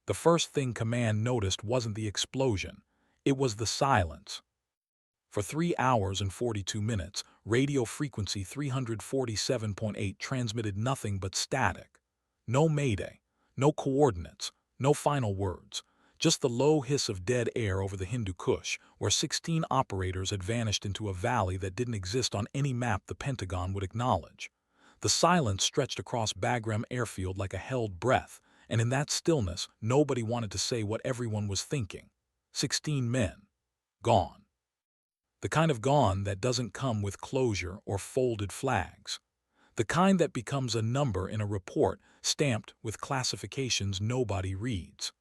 The first thing Command noticed wasn't the explosion. It was the silence. For 3 hours and 42 minutes, radio frequency 347.8 transmitted nothing but static. No mayday, no coordinates, no final words. Just the low hiss of dead air over the Hindu Kush, where 16 operators had vanished into a valley that didn't exist on any map the Pentagon would acknowledge. The silence stretched across Bagram airfield like a held breath, and in that stillness, nobody wanted to say what everyone was thinking. 16 men. Gone. The kind of gone that doesn't come with closure or folded flags. The kind that becomes a number in a report stamped with classifications nobody reads.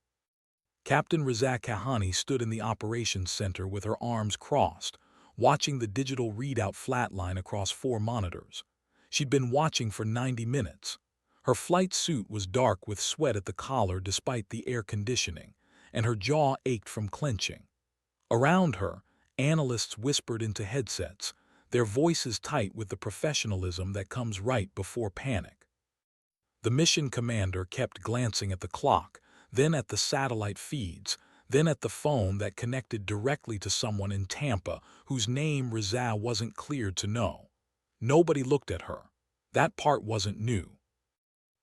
Captain Riza Kahani stood in the operations center with her arms crossed, watching the digital readout flatline across 4 monitors. She'd been watching for 90 minutes. Her flight suit was dark with sweat at the collar despite the air conditioning, and her jaw ached from clenching. Around her, analysts whispered into headsets, their voices tight with the professionalism that comes right before panic. The mission commander kept glancing at the clock, then at the satellite feeds, then at the phone that connected directly to someone in Tampa whose name Riza wasn't cleared to know. Nobody looked at her. That part wasn't new.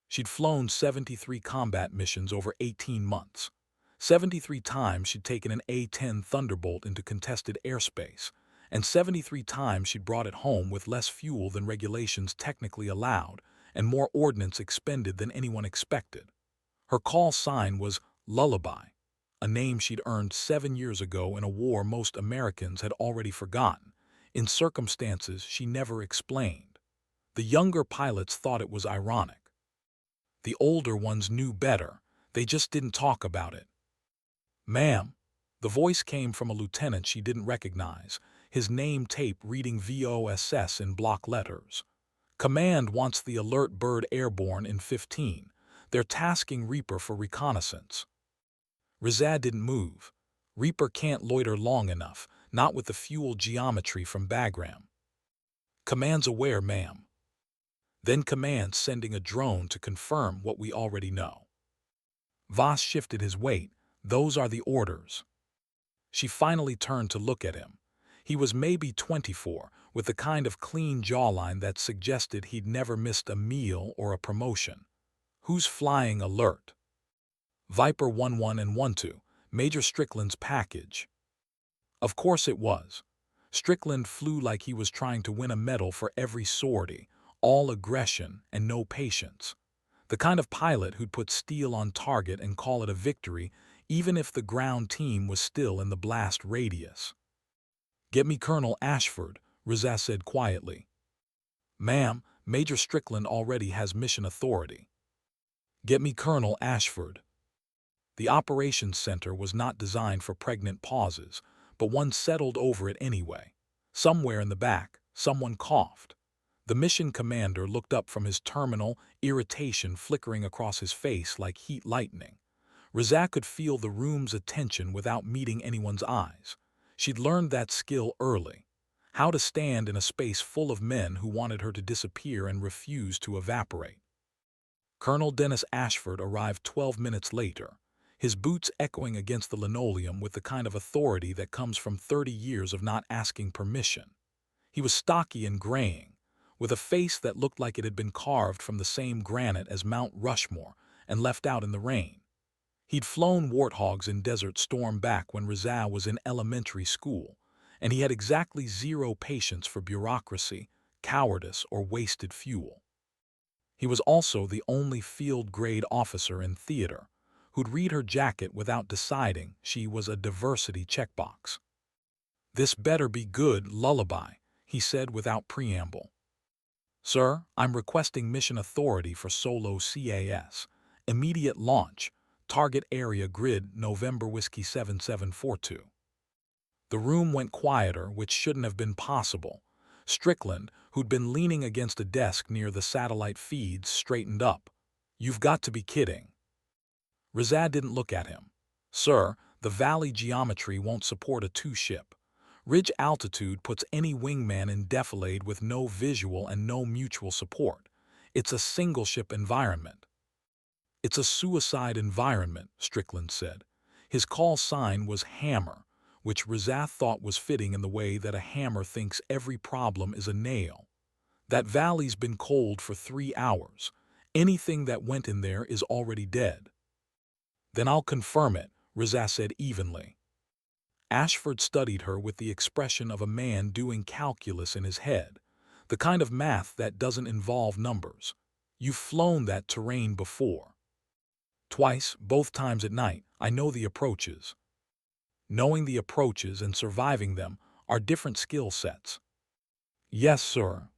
She'd flown 73 combat missions over 18 months. 73 times she'd taken an A-10 Thunderbolt into contested airspace, and 73 times she'd brought it home with less fuel than regulations technically allowed and more ordnance expended than anyone expected. Her call sign was Lullaby, a name she'd earned 7 years ago in a war most Americans had already forgotten, in circumstances she never explained. The younger pilots thought it was ironic. The older ones knew better, they just didn't talk about it. "Ma'am." The voice came from a lieutenant she didn't recognize, his name tape reading VOSS in block letters. "Command wants the alert bird airborne in 15. They're tasking Reaper for reconnaissance." Riza didn't move. Reaper can't loiter long enough, not with the fuel geometry from Bagram. "Command's aware, ma'am." "Then Command's sending a drone to confirm what we already know." Voss shifted his weight. "Those are the orders." She finally turned to look at him. He was maybe 24, with the kind of clean jawline that suggested he'd never missed a meal or a promotion. "Who's flying alert?" "Viper 11 and 12, Major Strickland's package." Of course it was. Strickland flew like he was trying to win a medal for every sortie, all aggression and no patience. The kind of pilot who'd put steel on target and call it a victory even if the ground team was still in the blast radius. "Get me Colonel Ashford," Riza said quietly. "Ma'am, Major Strickland already has mission authority." "Get me Colonel Ashford." The operations center was not designed for pregnant pauses, but one settled over it anyway. Somewhere in the back, someone coughed. The mission commander looked up from his terminal, irritation flickering across his face like heat lightning. Riza could feel the room's attention without meeting anyone's eyes. She'd learned that skill early. How to stand in a space full of men who wanted her to disappear and refuse to evaporate. Colonel Dennis Ashford arrived 12 minutes later, his boots echoing against the linoleum with the kind of authority that comes from 30 years of not asking permission. He was stocky and graying, with a face that looked like it had been carved from the same granite as Mount Rushmore and left out in the rain. He'd flown warthogs in Desert Storm back when Riza was in elementary school, and he had exactly 0 patience for bureaucracy, cowardice, or wasted fuel. He was also the only field-grade officer in theater who'd read her jacket without deciding she was a diversity checkbox. "This better be good, Lullaby," he said without preamble. "Sir, I'm requesting mission authority for Solo CAS. Immediate launch. Target area grid November Whiskey 7742. The room went quieter, which shouldn't have been possible. Strickland, who'd been leaning against a desk near the satellite feeds, straightened up. "You've got to be kidding." Riza didn't look at him. "Sir, the valley geometry won't support a 2-ship. Ridge altitude puts any wingman in defilade with no visual and no mutual support. It's a single-ship environment." It's a suicide environment, Strickland said. His call sign was Hammer, which Razath thought was fitting in the way that a hammer thinks every problem is a nail. That valley's been cold for 3 hours. Anything that went in there is already dead. Then I'll confirm it, Razath said evenly. Ashford studied her with the expression of a man doing calculus in his head, the kind of math that doesn't involve numbers. You've flown that terrain before. Twice, both times at night. I know the approaches. Knowing the approaches and surviving them are different skill sets. Yes, sir.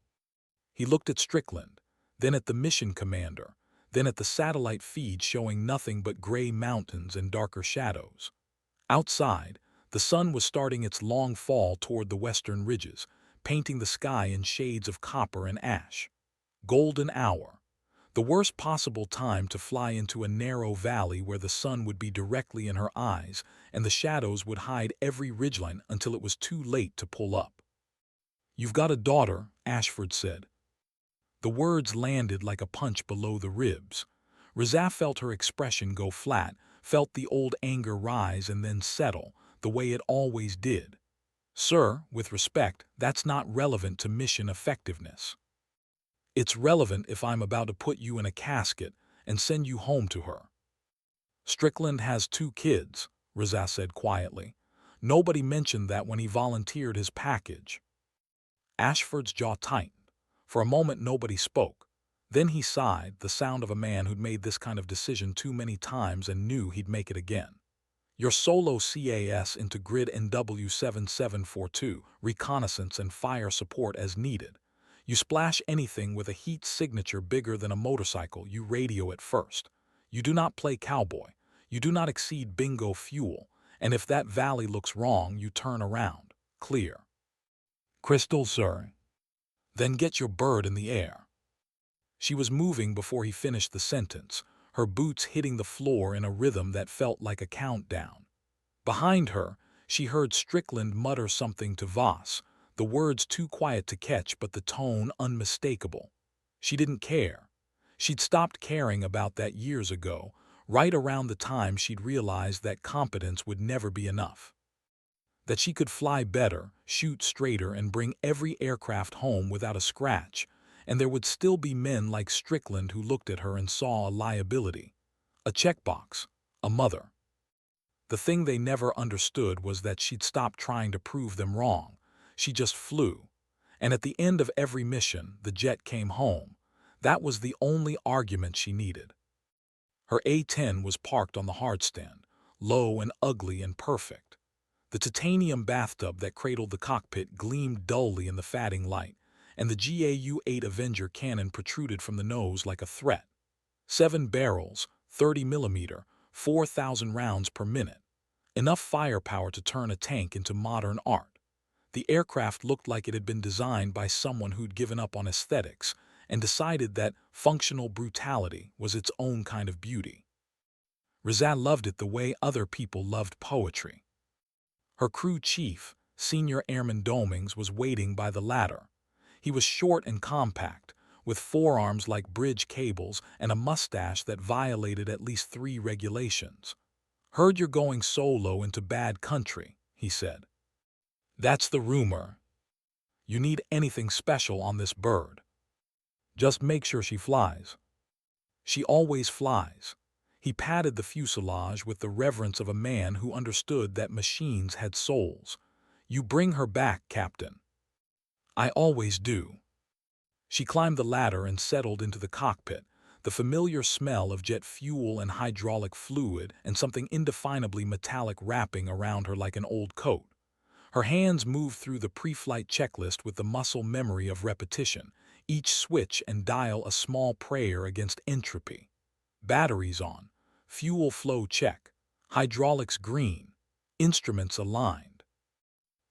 He looked at Strickland, then at the mission commander, then at the satellite feed showing nothing but gray mountains and darker shadows. Outside, the sun was starting its long fall toward the western ridges, painting the sky in shades of copper and ash. Golden hour. The worst possible time to fly into a narrow valley where the sun would be directly in her eyes and the shadows would hide every ridgeline until it was too late to pull up. You've got a daughter, Ashford said. The words landed like a punch below the ribs. Razath felt her expression go flat, felt the old anger rise and then settle, the way it always did. Sir, with respect, that's not relevant to mission effectiveness. It's relevant if I'm about to put you in a casket and send you home to her. Strickland has 2 kids, Razath said quietly. Nobody mentioned that when he volunteered his package. Ashford's jaw tightened. For a moment nobody spoke. Then he sighed, the sound of a man who'd made this kind of decision too many times and knew he'd make it again. Your solo CAS into grid NW7742, reconnaissance and fire support as needed. You splash anything with a heat signature bigger than a motorcycle, you radio it first. You do not play cowboy. You do not exceed bingo fuel. And if that valley looks wrong, you turn around. Clear. Crystal, sir. Then get your bird in the air. She was moving before he finished the sentence, her boots hitting the floor in a rhythm that felt like a countdown. Behind her, she heard Strickland mutter something to Voss, the words too quiet to catch but the tone unmistakable. She didn't care. She'd stopped caring about that years ago, right around the time she'd realized that competence would never be enough. That she could fly better, shoot straighter, and bring every aircraft home without a scratch, and there would still be men like Strickland who looked at her and saw a liability, a checkbox, a mother. The thing they never understood was that she'd stopped trying to prove them wrong. She just flew. And at the end of every mission, the jet came home. That was the only argument she needed. Her A-10 was parked on the hardstand, low and ugly and perfect. The titanium bathtub that cradled the cockpit gleamed dully in the fading light, and the GAU-8 Avenger cannon protruded from the nose like a threat. 7 barrels, 30 millimeter, 4,000 rounds per minute. Enough firepower to turn a tank into modern art. The aircraft looked like it had been designed by someone who'd given up on aesthetics and decided that functional brutality was its own kind of beauty. Razath loved it the way other people loved poetry. Her crew chief, Senior Airman Domings, was waiting by the ladder. He was short and compact, with forearms like bridge cables and a mustache that violated at least 3 regulations. Heard you're going solo into bad country, he said. That's the rumor. You need anything special on this bird. Just make sure she flies. She always flies. He patted the fuselage with the reverence of a man who understood that machines had souls. You bring her back, Captain. I always do. She climbed the ladder and settled into the cockpit, the familiar smell of jet fuel and hydraulic fluid and something indefinably metallic wrapping around her like an old coat. Her hands moved through the pre-flight checklist with the muscle memory of repetition, each switch and dial a small prayer against entropy. Batteries on, fuel flow check, hydraulics green, instruments aligned.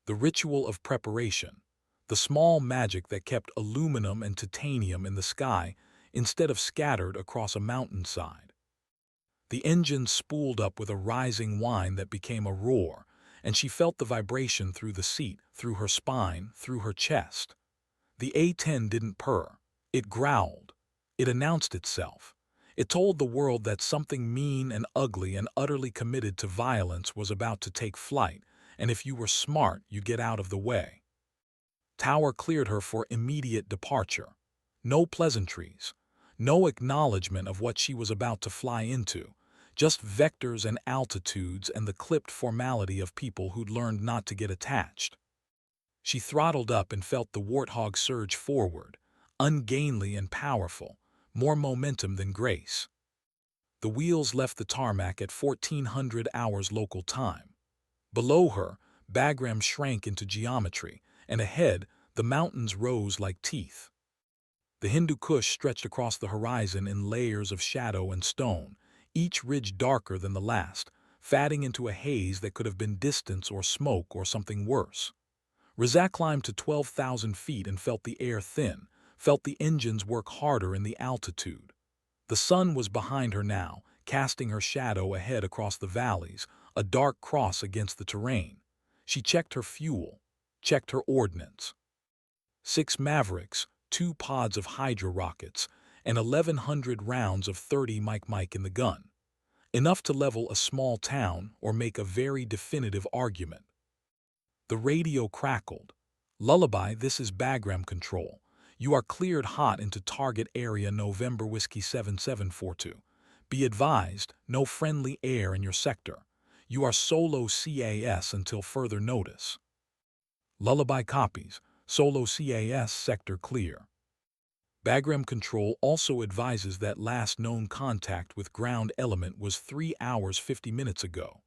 The ritual of preparation, the small magic that kept aluminum and titanium in the sky instead of scattered across a mountainside. The engine spooled up with a rising whine that became a roar, and she felt the vibration through the seat, through her spine, through her chest. The A-10 didn't purr. It growled. It announced itself. It told the world that something mean and ugly and utterly committed to violence was about to take flight, and if you were smart, you get out of the way. Tower cleared her for immediate departure. No pleasantries. No acknowledgement of what she was about to fly into. Just vectors and altitudes and the clipped formality of people who'd learned not to get attached. She throttled up and felt the warthog surge forward, ungainly and powerful, more momentum than grace. The wheels left the tarmac at 1400 hours local time. Below her, Bagram shrank into geometry, and ahead, the mountains rose like teeth. The Hindu Kush stretched across the horizon in layers of shadow and stone, each ridge darker than the last, fatting into a haze that could have been distance or smoke or something worse. Razak climbed to 12,000 feet and felt the air thin, felt the engines work harder in the altitude. The sun was behind her now, casting her shadow ahead across the valleys, a dark cross against the terrain. She checked her fuel, checked her ordnance. 6 Mavericks, 2 pods of Hydra rockets, and 1,100 rounds of 30 Mike in the gun. Enough to level a small town or make a very definitive argument. The radio crackled. "Lullaby, this is Bagram Control. You are cleared hot into target area November Whiskey 7742. Be advised, no friendly air in your sector. You are solo CAS until further notice." Lullaby copies. Solo CAS sector clear. Bagram Control also advises that last known contact with ground element was 3 hours 50 minutes ago.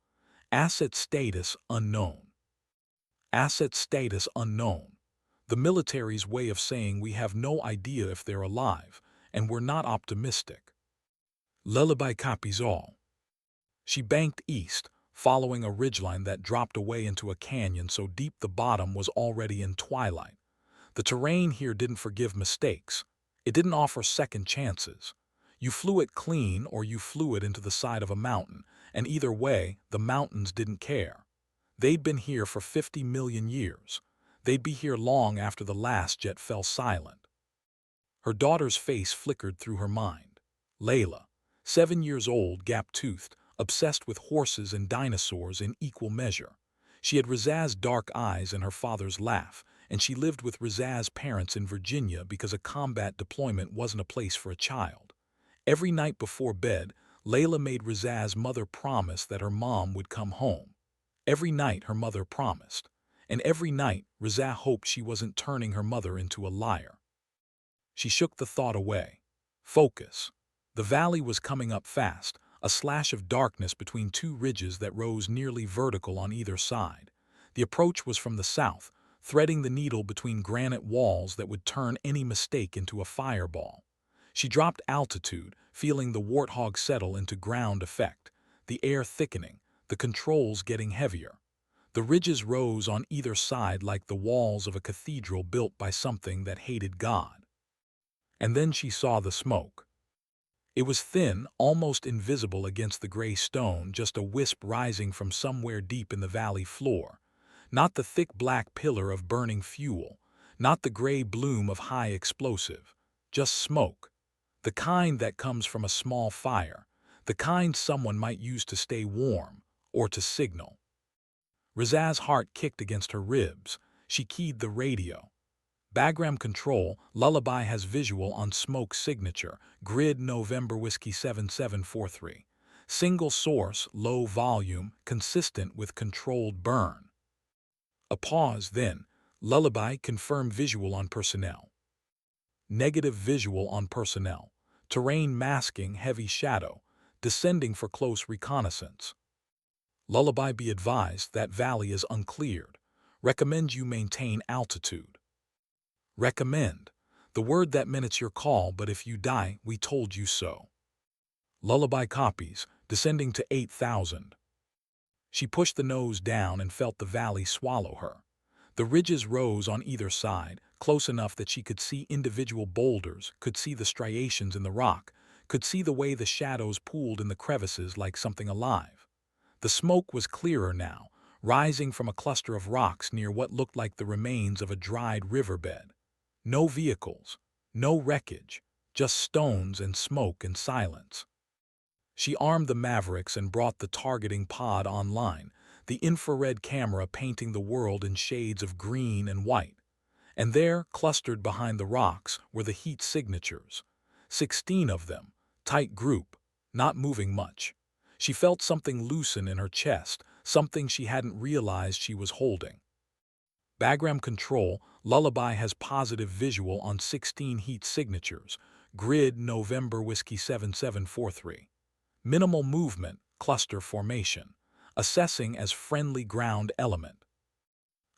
Asset status unknown. Asset status unknown. The military's way of saying we have no idea if they're alive, and we're not optimistic. Lullaby copies all. She banked east, following a ridgeline that dropped away into a canyon so deep the bottom was already in twilight. The terrain here didn't forgive mistakes. It didn't offer second chances. You flew it clean or you flew it into the side of a mountain, and either way, the mountains didn't care. They'd been here for 50 million years. They'd be here long after the last jet fell silent. Her daughter's face flickered through her mind. Layla, 7 years old, gap-toothed, obsessed with horses and dinosaurs in equal measure. She had Rizaz's dark eyes and her father's laugh, and she lived with Rizaz's parents in Virginia because a combat deployment wasn't a place for a child. Every night before bed, Layla made Rizaz's mother promise that her mom would come home. Every night her mother promised, and every night Rizaz hoped she wasn't turning her mother into a liar. She shook the thought away. Focus. The valley was coming up fast, a slash of darkness between 2 ridges that rose nearly vertical on either side. The approach was from the south, threading the needle between granite walls that would turn any mistake into a fireball. She dropped altitude, feeling the warthog settle into ground effect, the air thickening, the controls getting heavier. The ridges rose on either side like the walls of a cathedral built by something that hated God. And then she saw the smoke. It was thin, almost invisible against the gray stone, just a wisp rising from somewhere deep in the valley floor. Not the thick black pillar of burning fuel, not the gray bloom of high explosive, just smoke. The kind that comes from a small fire, the kind someone might use to stay warm or to signal. Rizaz's heart kicked against her ribs. She keyed the radio. Bagram Control, Lullaby has visual on smoke signature, grid November Whiskey 7743. Single source, low volume, consistent with controlled burn. A pause, then, Lullaby confirm visual on personnel. Negative visual on personnel. Terrain masking heavy shadow, descending for close reconnaissance. Lullaby, be advised that valley is uncleared. Recommend you maintain altitude. Recommend. The word that meant it's your call, but if you die, we told you so. Lullaby copies, descending to 8,000. She pushed the nose down and felt the valley swallow her. The ridges rose on either side, close enough that she could see individual boulders, could see the striations in the rock, could see the way the shadows pooled in the crevices like something alive. The smoke was clearer now, rising from a cluster of rocks near what looked like the remains of a dried riverbed. No vehicles, no wreckage, just stones and smoke and silence. She armed the Mavericks and brought the targeting pod online, the infrared camera painting the world in shades of green and white. And there, clustered behind the rocks, were the heat signatures. 16 of them, tight group, not moving much. She felt something loosen in her chest, something she hadn't realized she was holding. Bagram Control, Lullaby has positive visual on 16 heat signatures. Grid November Whiskey 7743. Minimal movement, cluster formation. Assessing as friendly ground element.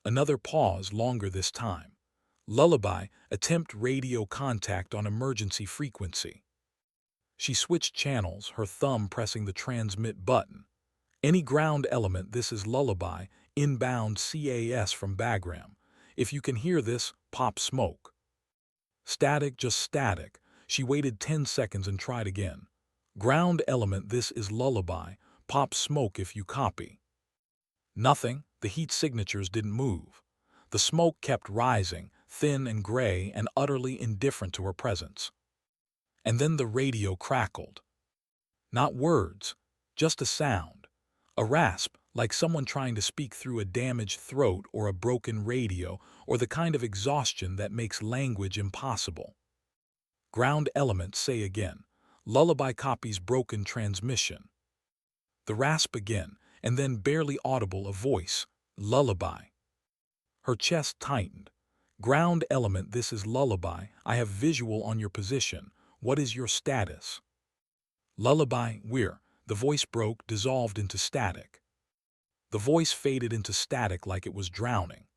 Another pause, longer this time. Lullaby, attempt radio contact on emergency frequency. She switched channels, her thumb pressing the transmit button. Any ground element, this is Lullaby, inbound CAS from Bagram. If you can hear this, pop smoke. Static, just static. She waited 10 seconds and tried again. Ground element, this is Lullaby, pop smoke if you copy. Nothing, the heat signatures didn't move. The smoke kept rising, thin and gray and utterly indifferent to her presence. And then the radio crackled. Not words, just a sound. A rasp, like someone trying to speak through a damaged throat or a broken radio, or the kind of exhaustion that makes language impossible. Ground element, say again. Lullaby copies broken transmission. The rasp again, and then barely audible a voice. Lullaby. Her chest tightened. Ground element, this is Lullaby. I have visual on your position. What is your status? Lullaby, we're. The voice broke, dissolved into static. The voice faded into static like it was drowning.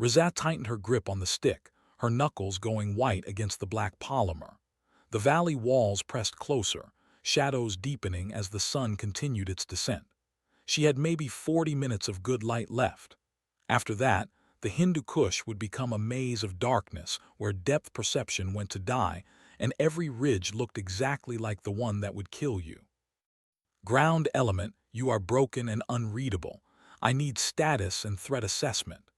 Razat tightened her grip on the stick, her knuckles going white against the black polymer. The valley walls pressed closer, shadows deepening as the sun continued its descent. She had maybe 40 minutes of good light left. After that, the Hindu Kush would become a maze of darkness where depth perception went to die, and every ridge looked exactly like the one that would kill you. Ground element, you are broken and unreadable. I need status and threat assessment.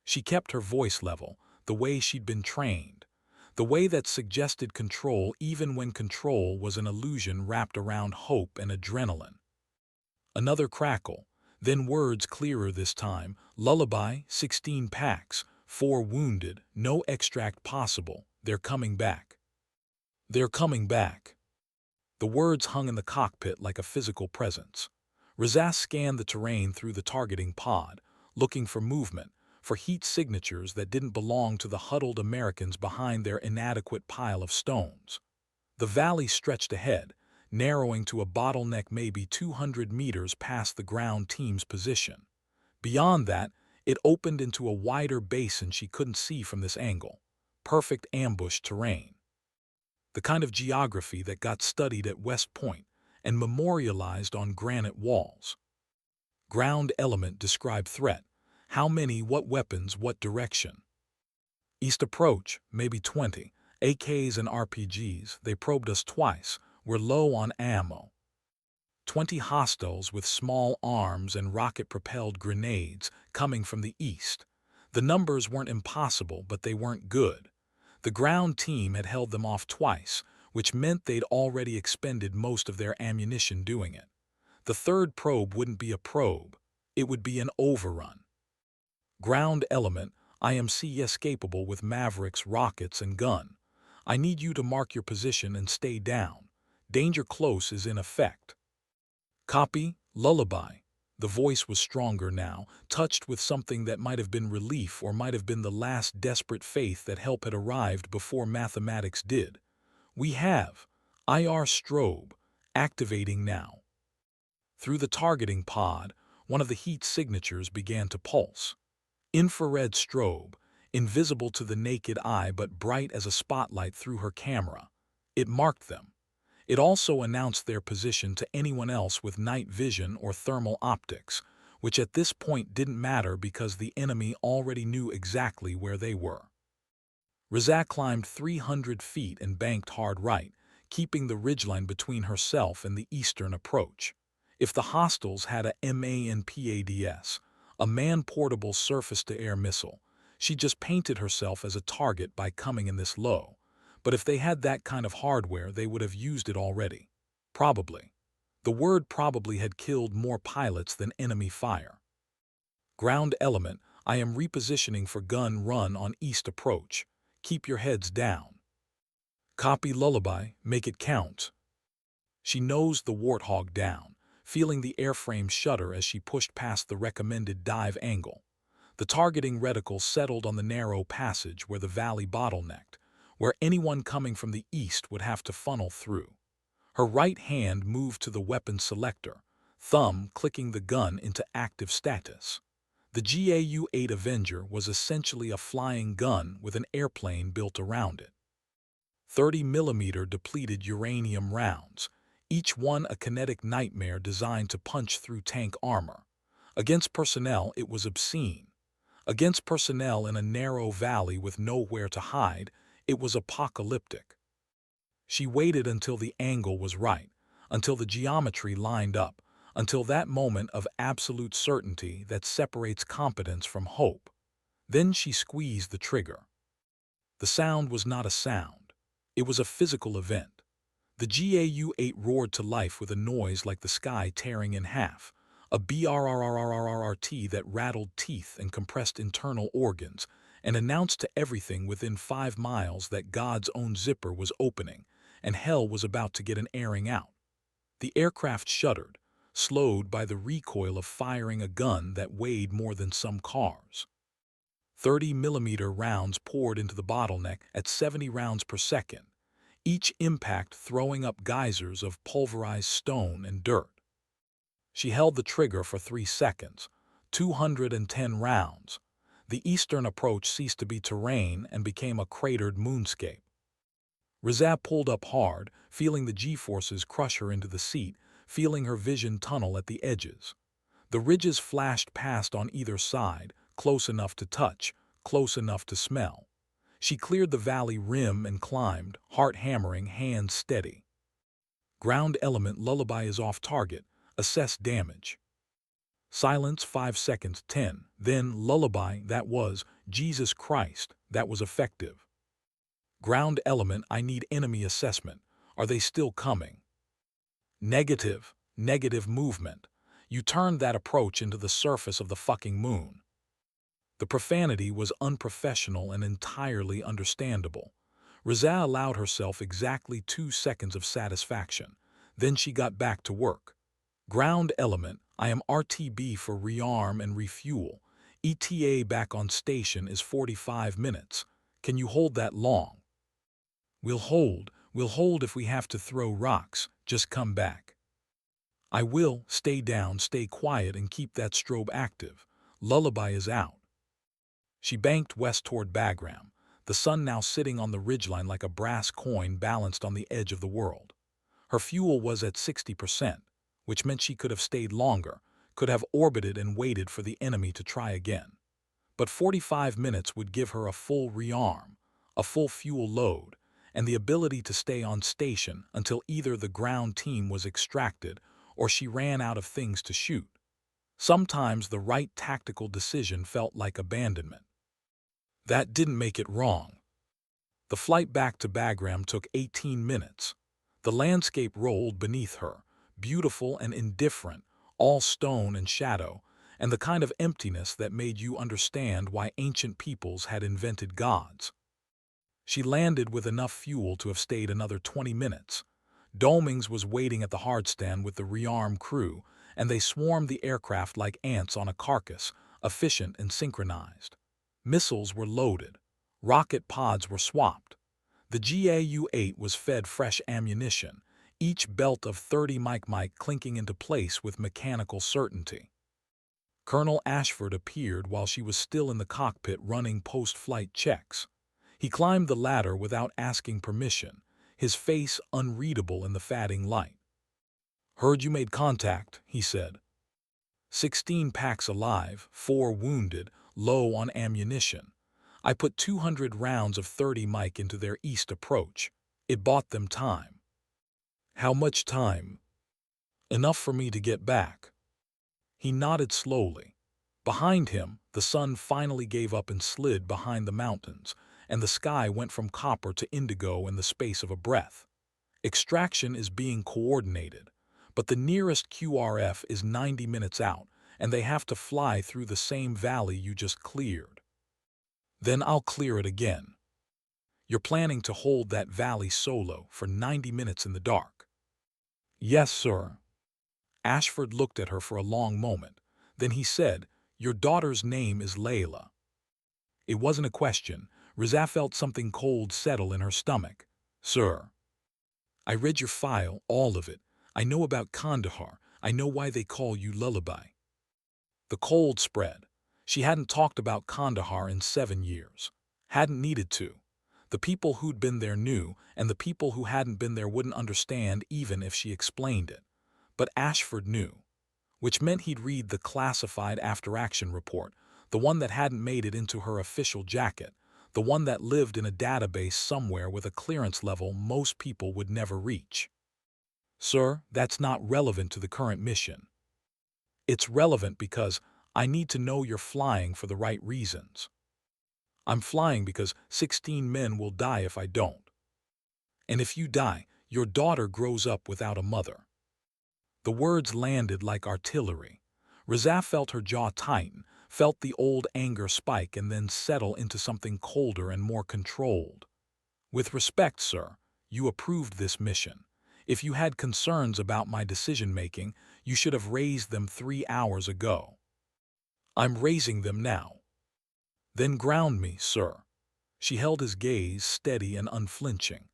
She kept her voice level, the way she'd been trained. The way that suggested control even when control was an illusion wrapped around hope and adrenaline. Another crackle, then words clearer this time. Lullaby, 16 packs, 4 wounded, no extract possible. They're coming back. They're coming back. The words hung in the cockpit like a physical presence. Razas scanned the terrain through the targeting pod, looking for movement, for heat signatures that didn't belong to the huddled Americans behind their inadequate pile of stones. The valley stretched ahead, narrowing to a bottleneck maybe 200 meters past the ground team's position. Beyond that, it opened into a wider basin she couldn't see from this angle. Perfect ambush terrain. The kind of geography that got studied at West Point and memorialized on granite walls. Ground element, describe threat. How many, what weapons, what direction? East approach, maybe 20. AKs and RPGs, they probed us twice. We're low on ammo. 20 hostiles with small arms and rocket-propelled grenades coming from the east. The numbers weren't impossible, but they weren't good. The ground team had held them off twice, which meant they'd already expended most of their ammunition doing it. The third probe wouldn't be a probe. It would be an overrun. Ground element, IMC escapable with Mavericks, rockets, and gun. I need you to mark your position and stay down. Danger close is in effect. Copy, Lullaby. The voice was stronger now, touched with something that might have been relief or might have been the last desperate faith that help had arrived before mathematics did. We have. IR strobe. Activating now. Through the targeting pod, one of the heat signatures began to pulse. Infrared strobe, invisible to the naked eye but bright as a spotlight through her camera. It marked them. It also announced their position to anyone else with night vision or thermal optics, which at this point didn't matter because the enemy already knew exactly where they were. Razak climbed 300 feet and banked hard right, keeping the ridgeline between herself and the eastern approach. If the hostiles had a MANPADS, a man-portable surface-to-air missile, she just painted herself as a target by coming in this low. But if they had that kind of hardware, they would have used it already. Probably. The word probably had killed more pilots than enemy fire. Ground element, I am repositioning for gun run on east approach. Keep your heads down. Copy lullaby, make it count. She nosed the warthog down, feeling the airframe shudder as she pushed past the recommended dive angle. The targeting reticle settled on the narrow passage where the valley bottlenecked, where anyone coming from the east would have to funnel through. Her right hand moved to the weapon selector, thumb clicking the gun into active status. The GAU-8 Avenger was essentially a flying gun with an airplane built around it. 30mm depleted uranium rounds, each one a kinetic nightmare designed to punch through tank armor. Against personnel, it was obscene. Against personnel in a narrow valley with nowhere to hide, it was apocalyptic. She waited until the angle was right, until the geometry lined up, until that moment of absolute certainty that separates competence from hope. Then she squeezed the trigger. The sound was not a sound. It was a physical event. The GAU-8 roared to life with a noise like the sky tearing in half, a brrrrrrrrt that rattled teeth and compressed internal organs, and announced to everything within 5 miles that God's own zipper was opening, and hell was about to get an airing out. The aircraft shuddered, slowed by the recoil of firing a gun that weighed more than some cars. 30mm rounds poured into the bottleneck at 70 rounds per second, each impact throwing up geysers of pulverized stone and dirt. She held the trigger for 3 seconds, 210 rounds. The eastern approach ceased to be terrain and became a cratered moonscape. Rizab pulled up hard, feeling the G-forces crush her into the seat, feeling her vision tunnel at the edges. The ridges flashed past on either side, close enough to touch, close enough to smell. She cleared the valley rim and climbed, heart hammering, hands steady. Ground element lullaby is off target. Assess damage. Silence 5 seconds 10. Then lullaby, that was, Jesus Christ, that was effective. Ground element, I need enemy assessment. Are they still coming? Negative. Negative movement. You turned that approach into the surface of the fucking moon. The profanity was unprofessional and entirely understandable. Rizal allowed herself exactly 2 seconds of satisfaction. Then she got back to work. Ground element, I am RTB for rearm and refuel. ETA back on station is 45 minutes. Can you hold that long? We'll hold if we have to throw rocks. Just come back. I will. Stay down, stay quiet, and keep that strobe active. Lullaby is out. She banked west toward Bagram, the sun now sitting on the ridgeline like a brass coin balanced on the edge of the world. Her fuel was at 60%, which meant she could have stayed longer, could have orbited and waited for the enemy to try again. But 45 minutes would give her a full rearm, a full fuel load, and the ability to stay on station until either the ground team was extracted or she ran out of things to shoot. Sometimes the right tactical decision felt like abandonment. That didn't make it wrong. The flight back to Bagram took 18 minutes. The landscape rolled beneath her, beautiful and indifferent, all stone and shadow, and the kind of emptiness that made you understand why ancient peoples had invented gods. She landed with enough fuel to have stayed another 20 minutes. Domings was waiting at the hardstand with the rearm crew, and they swarmed the aircraft like ants on a carcass, efficient and synchronized. Missiles were loaded. Rocket pods were swapped. The GAU-8 was fed fresh ammunition, each belt of 30 mic clinking into place with mechanical certainty. Colonel Ashford appeared while she was still in the cockpit running post-flight checks. He climbed the ladder without asking permission, his face unreadable in the fading light. "Heard you made contact," he said. 16 packs alive, 4 wounded, low on ammunition. I put 200 rounds of 30 mic into their east approach. It bought them time. How much time? Enough for me to get back. He nodded slowly. Behind him, the sun finally gave up and slid behind the mountains, and the sky went from copper to indigo in the space of a breath. Extraction is being coordinated, but the nearest QRF is 90 minutes out, and they have to fly through the same valley you just cleared. Then I'll clear it again. You're planning to hold that valley solo for 90 minutes in the dark. Yes, sir. Ashford looked at her for a long moment. Then he said, "Your daughter's name is Layla." It wasn't a question. Rizza felt something cold settle in her stomach. Sir. I read your file, all of it. I know about Kandahar. I know why they call you Lullaby. The cold spread. She hadn't talked about Kandahar in 7 years. Hadn't needed to. The people who'd been there knew, and the people who hadn't been there wouldn't understand even if she explained it. But Ashford knew, which meant he'd read the classified after-action report, the one that hadn't made it into her official jacket, the one that lived in a database somewhere with a clearance level most people would never reach. Sir, that's not relevant to the current mission. It's relevant because I need to know you're flying for the right reasons. I'm flying because 16 men will die if I don't. And if you die, your daughter grows up without a mother. The words landed like artillery. Rizza felt her jaw tighten, felt the old anger spike and then settle into something colder and more controlled. With respect, sir, you approved this mission. If you had concerns about my decision-making, you should have raised them 3 hours ago. I'm raising them now. Then ground me, sir. She held his gaze steady and unflinching.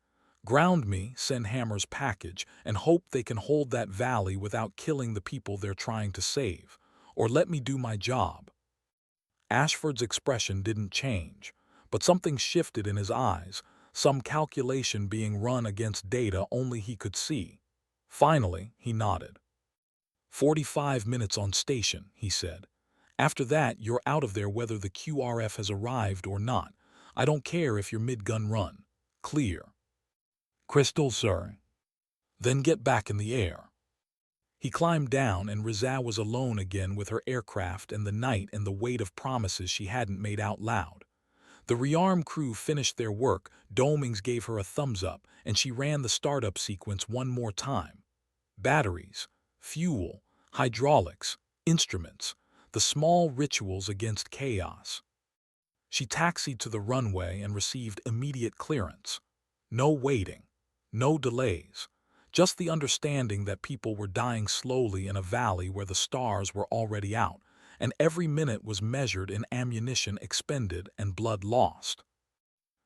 Ground me, send Hammer's package, and hope they can hold that valley without killing the people they're trying to save. Or let me do my job. Ashford's expression didn't change, but something shifted in his eyes, some calculation being run against data only he could see. Finally, he nodded. 45 minutes on station, he said. After that, you're out of there whether the QRF has arrived or not. I don't care if you're mid-gun run. Clear. Crystal, sir. Then get back in the air. He climbed down, and Rizza was alone again with her aircraft and the night and the weight of promises she hadn't made out loud. The rearm crew finished their work, Domings gave her a thumbs up, and she ran the startup sequence one more time. Batteries, fuel, hydraulics, instruments, the small rituals against chaos. She taxied to the runway and received immediate clearance. No waiting, no delays, just the understanding that people were dying slowly in a valley where the stars were already out, and every minute was measured in ammunition expended and blood lost.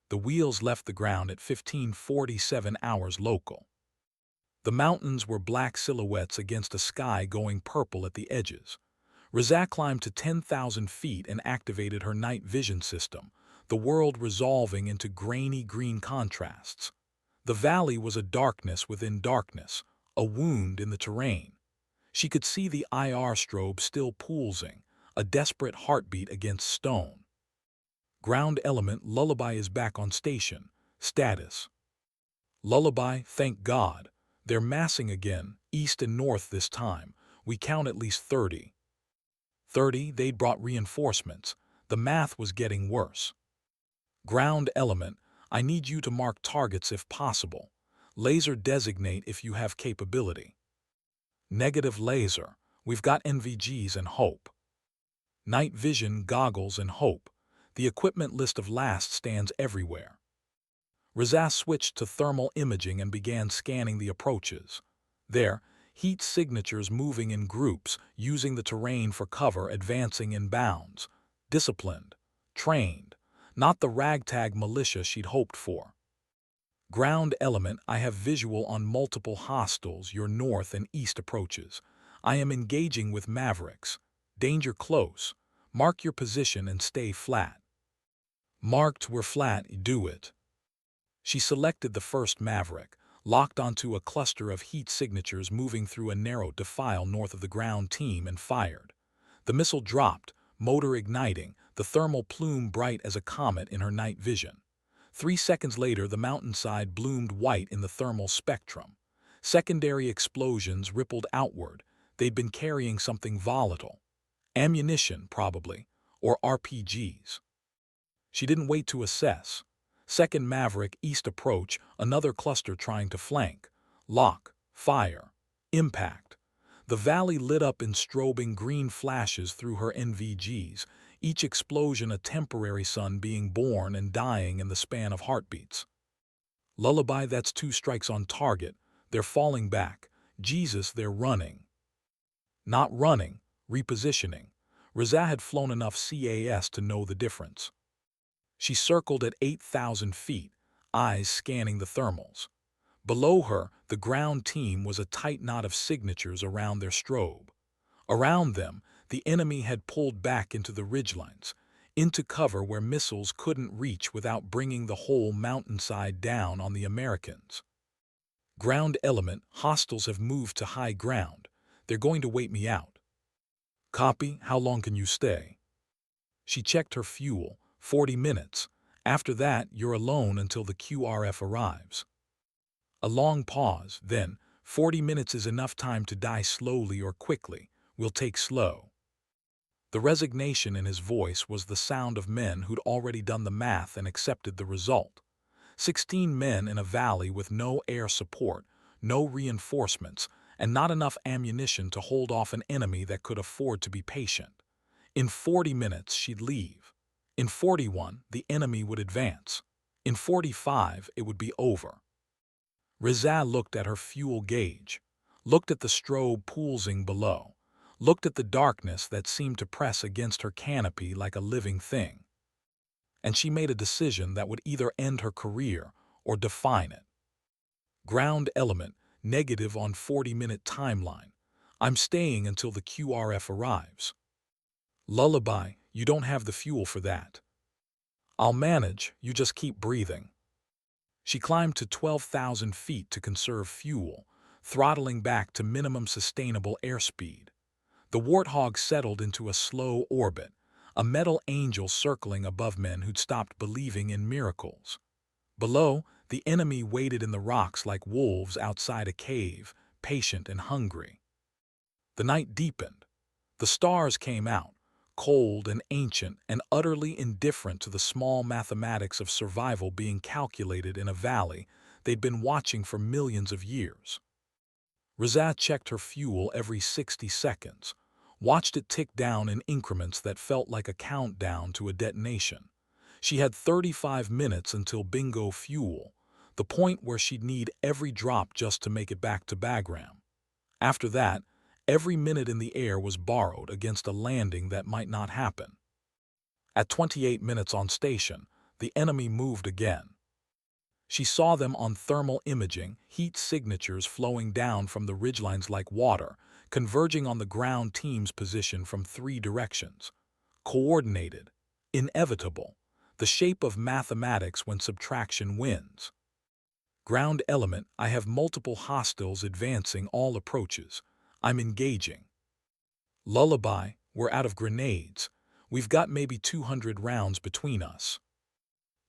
The wheels left the ground at 15:47 hours local. The mountains were black silhouettes against a sky going purple at the edges. Rizza climbed to 10,000 feet and activated her night vision system, the world resolving into grainy green contrasts. The valley was a darkness within darkness, a wound in the terrain. She could see the IR strobe still pulsing, a desperate heartbeat against stone. Ground element Lullaby is back on station. Status. Lullaby, thank God. They're massing again, east and north this time. We count at least 30. 30, they'd brought reinforcements. The math was getting worse. Ground element, I need you to mark targets if possible. Laser designate if you have capability. Negative laser, we've got NVGs and hope. Night vision goggles and hope. The equipment list of last stands everywhere. Rizza switched to thermal imaging and began scanning the approaches. There, heat signatures moving in groups, using the terrain for cover, advancing in bounds. Disciplined, trained, not the ragtag militia she'd hoped for. Ground element, I have visual on multiple hostiles, your north and east approaches. I am engaging with Mavericks. Danger close. Mark your position and stay flat. Marked, we're flat, do it. She selected the first Maverick, locked onto a cluster of heat signatures moving through a narrow defile north of the ground team, and fired. The missile dropped, motor igniting, the thermal plume bright as a comet in her night vision. 3 seconds later, the mountainside bloomed white in the thermal spectrum. Secondary explosions rippled outward. They'd been carrying something volatile. Ammunition, probably, or RPGs. She didn't wait to assess. Second Maverick east approach, another cluster trying to flank. Lock, fire, impact. The valley lit up in strobing green flashes through her NVGs, each explosion a temporary sun being born and dying in the span of heartbeats. Lullaby, that's 2 strikes on target. They're falling back. Jesus, they're running. Not running, repositioning. Reza had flown enough CAS to know the difference. She circled at 8,000 feet, eyes scanning the thermals. Below her, the ground team was a tight knot of signatures around their strobe. Around them, the enemy had pulled back into the ridgelines, into cover where missiles couldn't reach without bringing the whole mountainside down on the Americans. Ground element, hostiles have moved to high ground. They're going to wait me out. Copy, how long can you stay? She checked her fuel, 40 minutes. After that, you're alone until the QRF arrives. A long pause, then, 40 minutes is enough time to die slowly or quickly. We'll take slow. The resignation in his voice was the sound of men who'd already done the math and accepted the result. 16 men in a valley with no air support, no reinforcements, and not enough ammunition to hold off an enemy that could afford to be patient. In 40 minutes, she'd leave. In 41, the enemy would advance. In 45, it would be over. Reza looked at her fuel gauge, looked at the strobe pulsing below, looked at the darkness that seemed to press against her canopy like a living thing. And she made a decision that would either end her career or define it. Ground element, negative on 40-minute timeline. I'm staying until the QRF arrives. Lullaby, you don't have the fuel for that. I'll manage, you just keep breathing. She climbed to 12,000 feet to conserve fuel, throttling back to minimum sustainable airspeed. The Warthog settled into a slow orbit, a metal angel circling above men who'd stopped believing in miracles. Below, the enemy waited in the rocks like wolves outside a cave, patient and hungry. The night deepened. The stars came out, cold and ancient and utterly indifferent to the small mathematics of survival being calculated in a valley they'd been watching for millions of years. Reza checked her fuel every 60 seconds, watched it tick down in increments that felt like a countdown to a detonation. She had 35 minutes until bingo fuel, the point where she'd need every drop just to make it back to Bagram. After that, every minute in the air was borrowed against a landing that might not happen. At 28 minutes on station, the enemy moved again. She saw them on thermal imaging, heat signatures flowing down from the ridgelines like water, converging on the ground team's position from 3 directions. Coordinated, inevitable, the shape of mathematics when subtraction wins. Ground element, I have multiple hostiles advancing all approaches. I'm engaging. Lullaby, we're out of grenades. We've got maybe 200 rounds between us.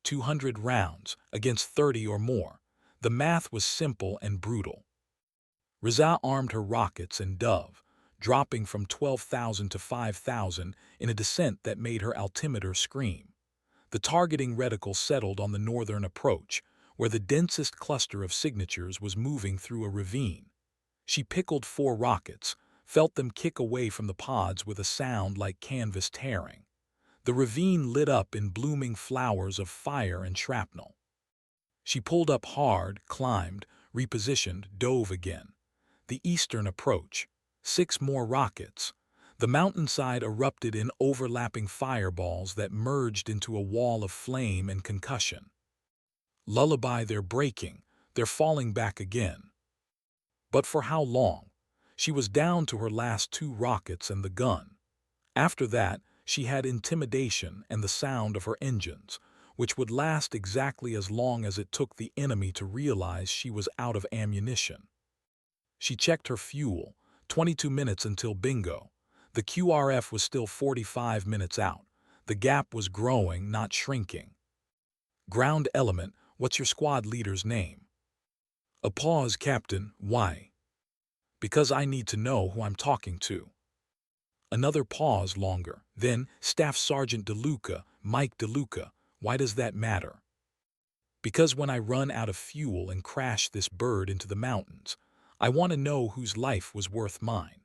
200 rounds against 30 or more. The math was simple and brutal. Reza armed her rockets and Dove, dropping from 12,000 to 5,000 in a descent that made her altimeter scream. The targeting reticle settled on the northern approach, where the densest cluster of signatures was moving through a ravine. She pickled 4 rockets, felt them kick away from the pods with a sound like canvas tearing. The ravine lit up in blooming flowers of fire and shrapnel. She pulled up hard, climbed, repositioned, dove again. The eastern approach. 6 more rockets. The mountainside erupted in overlapping fireballs that merged into a wall of flame and concussion. Lullaby, they're breaking. They're falling back again. But for how long? She was down to her last 2 rockets and the gun. After that, she had intimidation and the sound of her engines, which would last exactly as long as it took the enemy to realize she was out of ammunition. She checked her fuel, 22 minutes until bingo. The QRF was still 45 minutes out. The gap was growing, not shrinking. Ground element, what's your squad leader's name? A pause, Captain. Why? Because I need to know who I'm talking to. Another pause longer. Then, Staff Sergeant DeLuca, Mike DeLuca. Why does that matter? Because when I run out of fuel and crash this bird into the mountains, I want to know whose life was worth mine.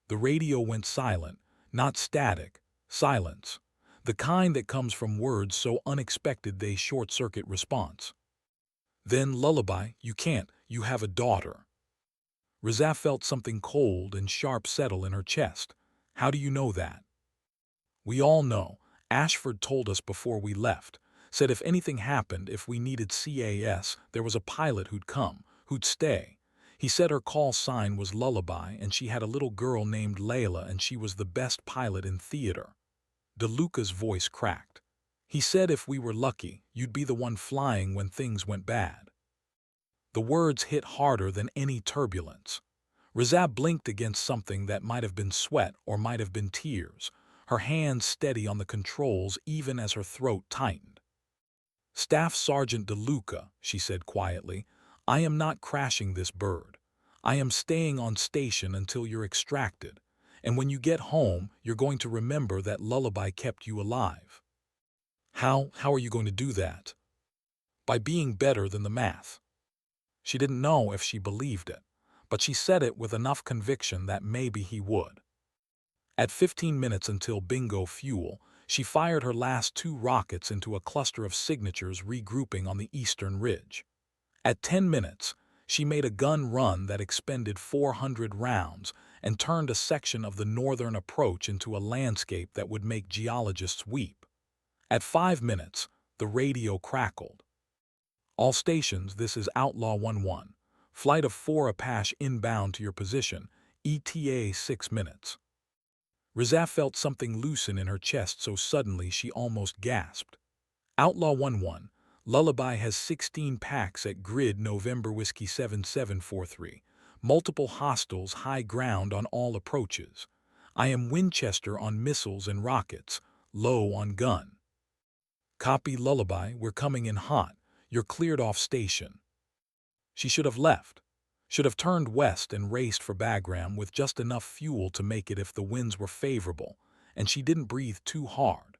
The radio went silent, not static, silence, the kind that comes from words so unexpected they short-circuit response. Then lullaby, you can't, you have a daughter. Rizza felt something cold and sharp settle in her chest. How do you know that? We all know. Ashford told us before we left. Said if anything happened, if we needed CAS, there was a pilot who'd come, who'd stay. He said her call sign was Lullaby and she had a little girl named Layla and she was the best pilot in theater. DeLuca's voice cracked. He said if we were lucky, you'd be the one flying when things went bad. The words hit harder than any turbulence. Rizza blinked against something that might have been sweat or might have been tears, her hands steady on the controls even as her throat tightened. Staff Sergeant DeLuca, she said quietly, I am not crashing this bird. I am staying on station until you're extracted, and when you get home, you're going to remember that Lullaby kept you alive. How are you going to do that? By being better than the math. She didn't know if she believed it, but she said it with enough conviction that maybe he would. At 15 minutes until bingo fuel, she fired her last 2 rockets into a cluster of signatures regrouping on the eastern ridge. At 10 minutes, she made a gun run that expended 400 rounds and turned a section of the northern approach into a landscape that would make geologists weep. At 5 minutes, the radio crackled. All stations, this is Outlaw 11. Flight of 4 Apache inbound to your position, ETA 6 minutes. Rizza felt something loosen in her chest so suddenly she almost gasped. Outlaw 11, Lullaby has 16 packs at grid November Whiskey 7743. Multiple hostiles high ground on all approaches. I am Winchester on missiles and rockets, low on gun. Copy Lullaby, we're coming in hot. You're cleared off station. She should have left. Should have turned west and raced for Bagram with just enough fuel to make it if the winds were favorable, and she didn't breathe too hard.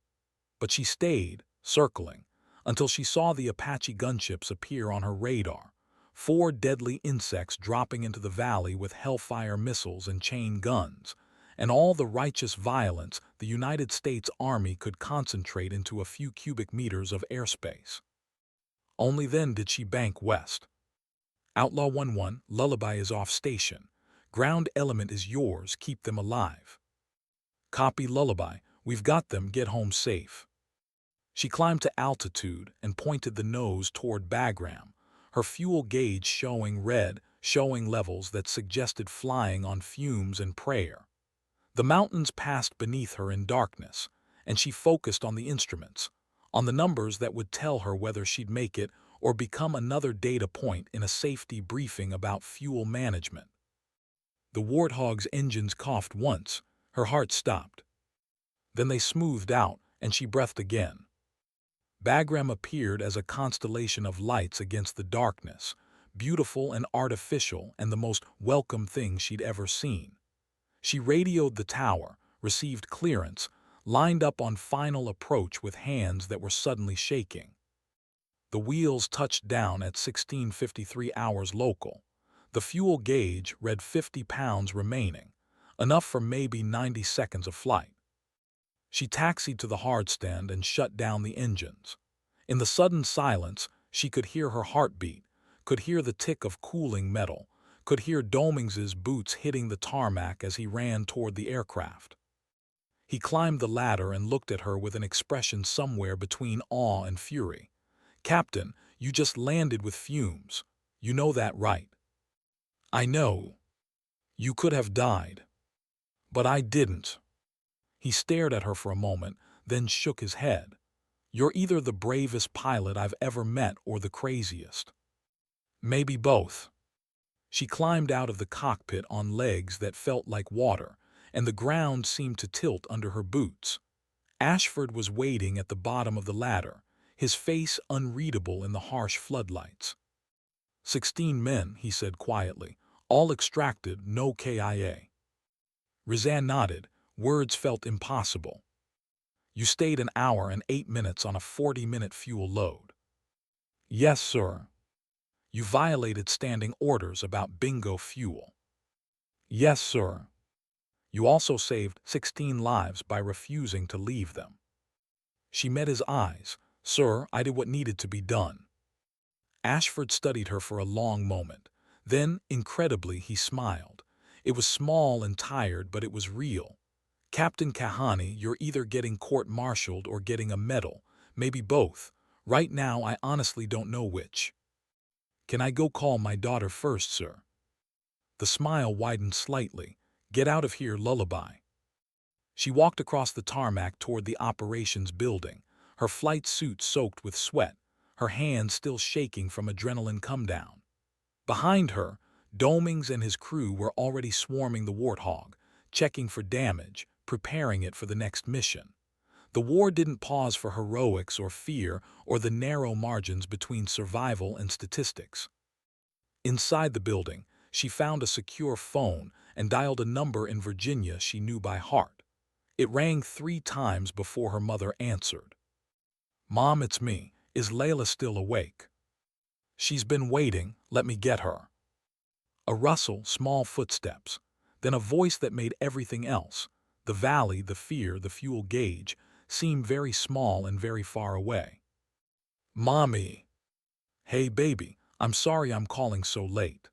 But she stayed, circling, until she saw the Apache gunships appear on her radar, 4 deadly insects dropping into the valley with Hellfire missiles and chain guns, and all the righteous violence the United States Army could concentrate into a few cubic meters of airspace. Only then did she bank west. Outlaw 11, Lullaby is off station. Ground element is yours, keep them alive. Copy Lullaby, we've got them, get home safe. She climbed to altitude and pointed the nose toward Bagram, her fuel gauge showing red, showing levels that suggested flying on fumes and prayer. The mountains passed beneath her in darkness, and she focused on the instruments, on the numbers that would tell her whether she'd make it or become another data point in a safety briefing about fuel management. The Warthog's engines coughed once, her heart stopped. Then they smoothed out, and she breathed again. Bagram appeared as a constellation of lights against the darkness, beautiful and artificial and the most welcome thing she'd ever seen. She radioed the tower, received clearance, lined up on final approach with hands that were suddenly shaking. The wheels touched down at 16:53 hours local. The fuel gauge read 50 pounds remaining, enough for maybe 90 seconds of flight. She taxied to the hardstand and shut down the engines. In the sudden silence, she could hear her heartbeat, could hear the tick of cooling metal, could hear Domings's boots hitting the tarmac as he ran toward the aircraft. He climbed the ladder and looked at her with an expression somewhere between awe and fury. Captain, you just landed with fumes. You know that, right? I know. You could have died. But I didn't. He stared at her for a moment, then shook his head. You're either the bravest pilot I've ever met or the craziest. Maybe both. She climbed out of the cockpit on legs that felt like water, and the ground seemed to tilt under her boots. Ashford was waiting at the bottom of the ladder, his face unreadable in the harsh floodlights. 16 men, he said quietly, all extracted, no KIA. Rizza nodded, words felt impossible. You stayed an hour and 8 minutes on a 40-minute fuel load. Yes, sir. You violated standing orders about bingo fuel. Yes, sir. You also saved 16 lives by refusing to leave them. She met his eyes. Sir, I did what needed to be done. Ashford studied her for a long moment. Then, incredibly, he smiled. It was small and tired, but it was real. Captain Kahani, you're either getting court-martialed or getting a medal. Maybe both. Right now, I honestly don't know which. Can I go call my daughter first, sir? The smile widened slightly. Get out of here, lullaby. She walked across the tarmac toward the operations building, her flight suit soaked with sweat, her hands still shaking from adrenaline come-down. Behind her, Domings and his crew were already swarming the Warthog, checking for damage, preparing it for the next mission. The war didn't pause for heroics or fear or the narrow margins between survival and statistics. Inside the building, she found a secure phone and dialed a number in Virginia she knew by heart. It rang 3 times before her mother answered. Mom, it's me. Is Layla still awake? She's been waiting. Let me get her. A rustle, small footsteps. Then a voice that made everything else, the valley, the fear, the fuel gauge, seem very small and very far away. Mommy. Hey, baby. I'm sorry I'm calling so late.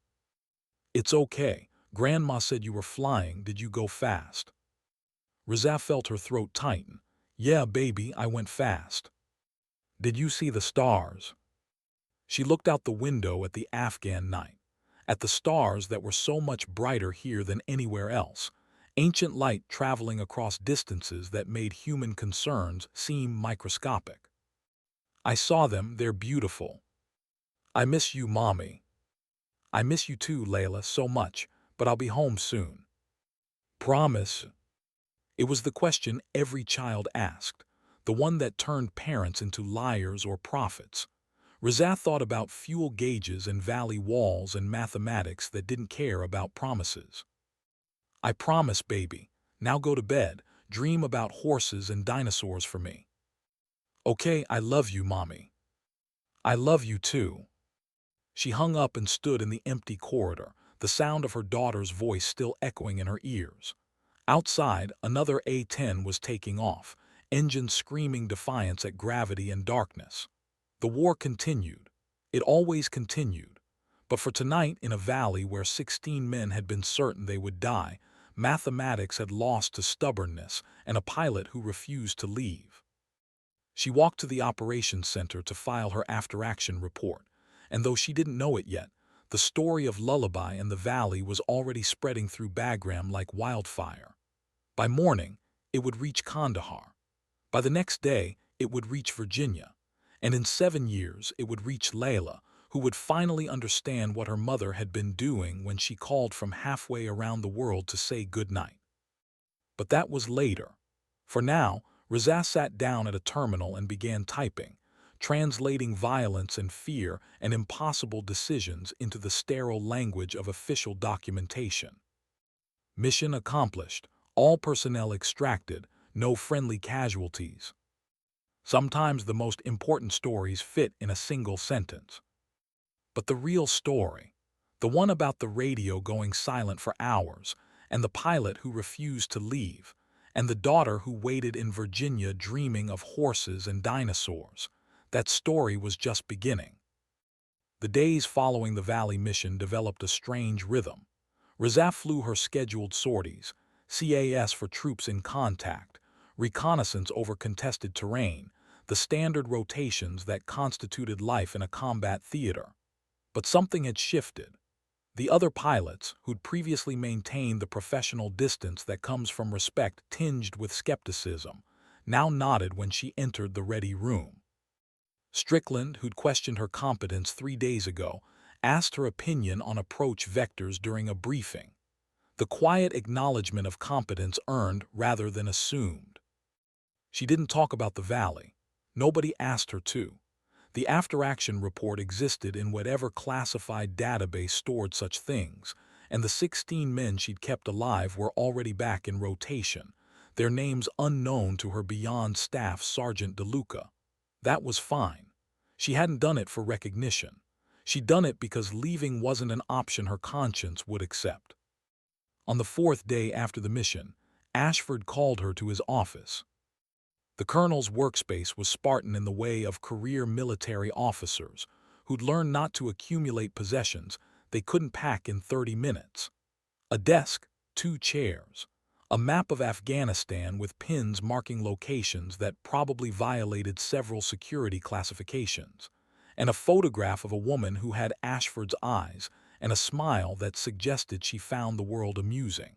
It's okay. Grandma said you were flying. Did you go fast? Rizaf felt her throat tighten. Yeah, baby, I went fast. Did you see the stars? She looked out the window at the Afghan night, at the stars that were so much brighter here than anywhere else, ancient light traveling across distances that made human concerns seem microscopic. I saw them, they're beautiful. I miss you, Mommy. I miss you too, Layla, so much, but I'll be home soon. Promise. It was the question every child asked, the one that turned parents into liars or prophets. Razat thought about fuel gauges and valley walls and mathematics that didn't care about promises. I promise, baby. Now go to bed. Dream about horses and dinosaurs for me. Okay, I love you, Mommy. I love you too. She hung up and stood in the empty corridor, the sound of her daughter's voice still echoing in her ears. Outside, another A-10 was taking off, engines screaming defiance at gravity and darkness. The war continued. It always continued. But for tonight, in a valley where 16 men had been certain they would die, mathematics had lost to stubbornness and a pilot who refused to leave. She walked to the operations center to file her after-action report, and though she didn't know it yet, the story of Lullaby and the valley was already spreading through Bagram like wildfire. By morning, it would reach Kandahar. By the next day, it would reach Virginia. And in 7 years, it would reach Layla, who would finally understand what her mother had been doing when she called from halfway around the world to say goodnight. But that was later. For now, Razaz sat down at a terminal and began typing, translating violence and fear and impossible decisions into the sterile language of official documentation. Mission accomplished, all personnel extracted, no friendly casualties. Sometimes the most important stories fit in a single sentence. But the real story, the one about the radio going silent for hours, and the pilot who refused to leave, and the daughter who waited in Virginia dreaming of horses and dinosaurs, that story was just beginning. The days following the Valley mission developed a strange rhythm. Razaf flew her scheduled sorties, CAS for troops in contact, reconnaissance over contested terrain, the standard rotations that constituted life in a combat theater. But something had shifted. The other pilots, who'd previously maintained the professional distance that comes from respect tinged with skepticism, now nodded when she entered the ready room. Strickland, who'd questioned her competence 3 days ago, asked her opinion on approach vectors during a briefing. The quiet acknowledgement of competence earned rather than assumed. She didn't talk about the valley. Nobody asked her to. The after-action report existed in whatever classified database stored such things, and the 16 men she'd kept alive were already back in rotation, their names unknown to her beyond staff Sergeant DeLuca. That was fine. She hadn't done it for recognition. She'd done it because leaving wasn't an option her conscience would accept. On the fourth day after the mission, Ashford called her to his office. The colonel's workspace was Spartan in the way of career military officers who'd learned not to accumulate possessions they couldn't pack in 30 minutes. A desk, 2 chairs, a map of Afghanistan with pins marking locations that probably violated several security classifications, and a photograph of a woman who had Ashford's eyes and a smile that suggested she found the world amusing.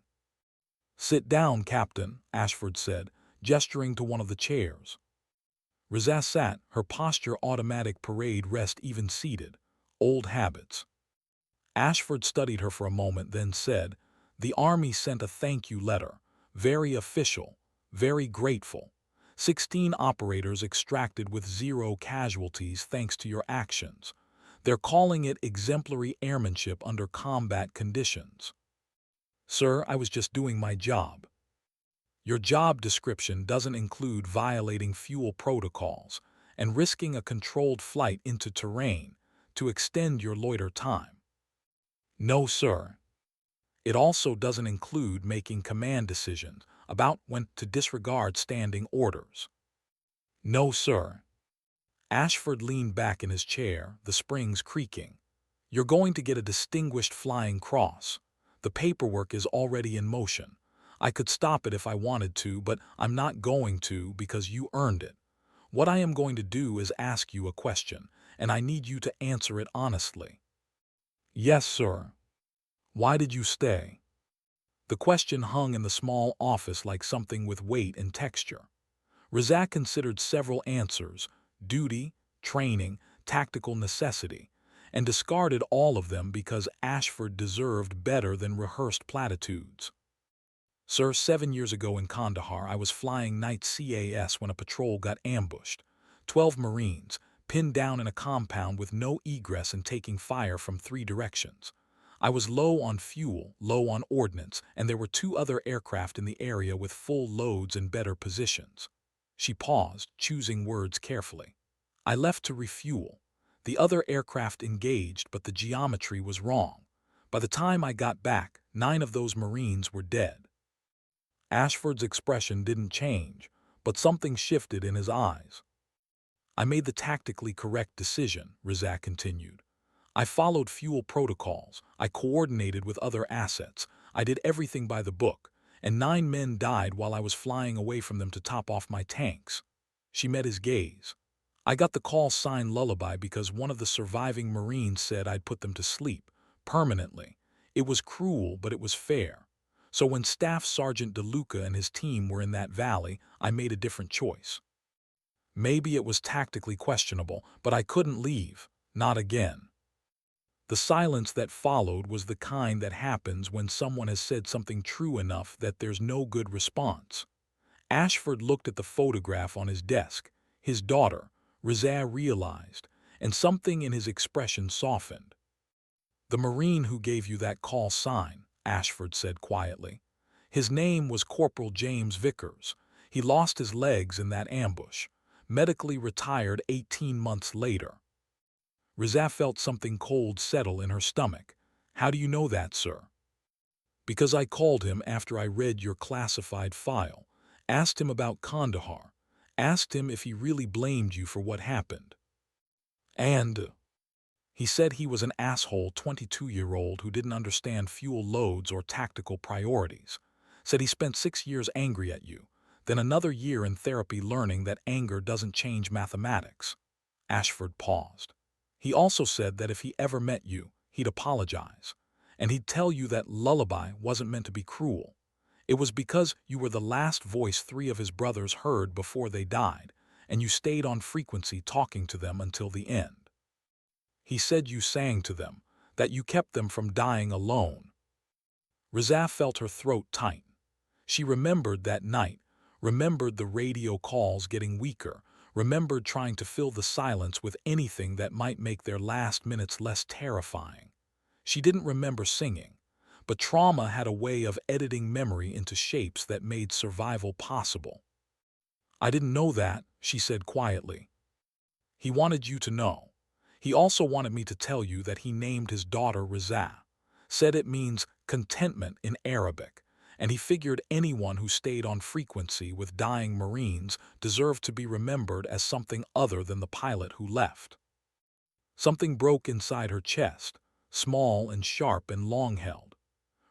"Sit down, Captain," Ashford said, gesturing to one of the chairs. Reza sat, her posture automatic parade rest even seated. Old habits. Ashford studied her for a moment, then said, "The Army sent a thank you letter. Very official, very grateful. 16 operators extracted with 0 casualties thanks to your actions. They're calling it exemplary airmanship under combat conditions." "Sir, I was just doing my job." "Your job description doesn't include violating fuel protocols and risking a controlled flight into terrain to extend your loiter time." "No, sir." "It also doesn't include making command decisions about when to disregard standing orders." "No, sir." Ashford leaned back in his chair, the springs creaking. "You're going to get a Distinguished Flying Cross. The paperwork is already in motion. I could stop it if I wanted to, but I'm not going to because you earned it. What I am going to do is ask you a question, and I need you to answer it honestly." "Yes, sir." "Why did you stay?" The question hung in the small office like something with weight and texture. Razak considered several answers: duty, training, tactical necessity, and discarded all of them because Ashford deserved better than rehearsed platitudes. "Sir, 7 years ago in Kandahar, I was flying night CAS when a patrol got ambushed. 12 Marines, pinned down in a compound with no egress and taking fire from 3 directions. I was low on fuel, low on ordnance, and there were 2 other aircraft in the area with full loads and better positions." She paused, choosing words carefully. "I left to refuel. The other aircraft engaged, but the geometry was wrong. By the time I got back, 9 of those Marines were dead." Ashford's expression didn't change, but something shifted in his eyes. "I made the tactically correct decision," Razak continued. "I followed fuel protocols, I coordinated with other assets, I did everything by the book, and 9 men died while I was flying away from them to top off my tanks." She met his gaze. "I got the call sign Lullaby because one of the surviving Marines said I'd put them to sleep, permanently. It was cruel, but it was fair. So when Staff Sergeant DeLuca and his team were in that valley, I made a different choice. Maybe it was tactically questionable, but I couldn't leave. Not again." The silence that followed was the kind that happens when someone has said something true enough that there's no good response. Ashford looked at the photograph on his desk, his daughter, Reza realized, and something in his expression softened. "The Marine who gave you that call sign," Ashford said quietly. "His name was Corporal James Vickers. He lost his legs in that ambush. Medically retired 18 months later." Reza felt something cold settle in her stomach. "How do you know that, sir?" "Because I called him after I read your classified file, asked him about Kandahar, asked him if he really blamed you for what happened. And he said he was an asshole 22-year-old who didn't understand fuel loads or tactical priorities. Said he spent 6 years angry at you, then another year in therapy learning that anger doesn't change mathematics." Ashford paused. "He also said that if he ever met you, he'd apologize. And he'd tell you that Lullaby wasn't meant to be cruel. It was because you were the last voice 3 of his brothers heard before they died, and you stayed on frequency talking to them until the end. He said you sang to them, that you kept them from dying alone." Reza felt her throat tighten. She remembered that night, remembered the radio calls getting weaker, remembered trying to fill the silence with anything that might make their last minutes less terrifying. She didn't remember singing, but trauma had a way of editing memory into shapes that made survival possible. "I didn't know that," she said quietly. He wanted you to know. He also wanted me to tell you that he named his daughter Rizah, said it means contentment in Arabic, and he figured anyone who stayed on frequency with dying Marines deserved to be remembered as something other than the pilot who left. Something broke inside her chest, small and sharp and long-held.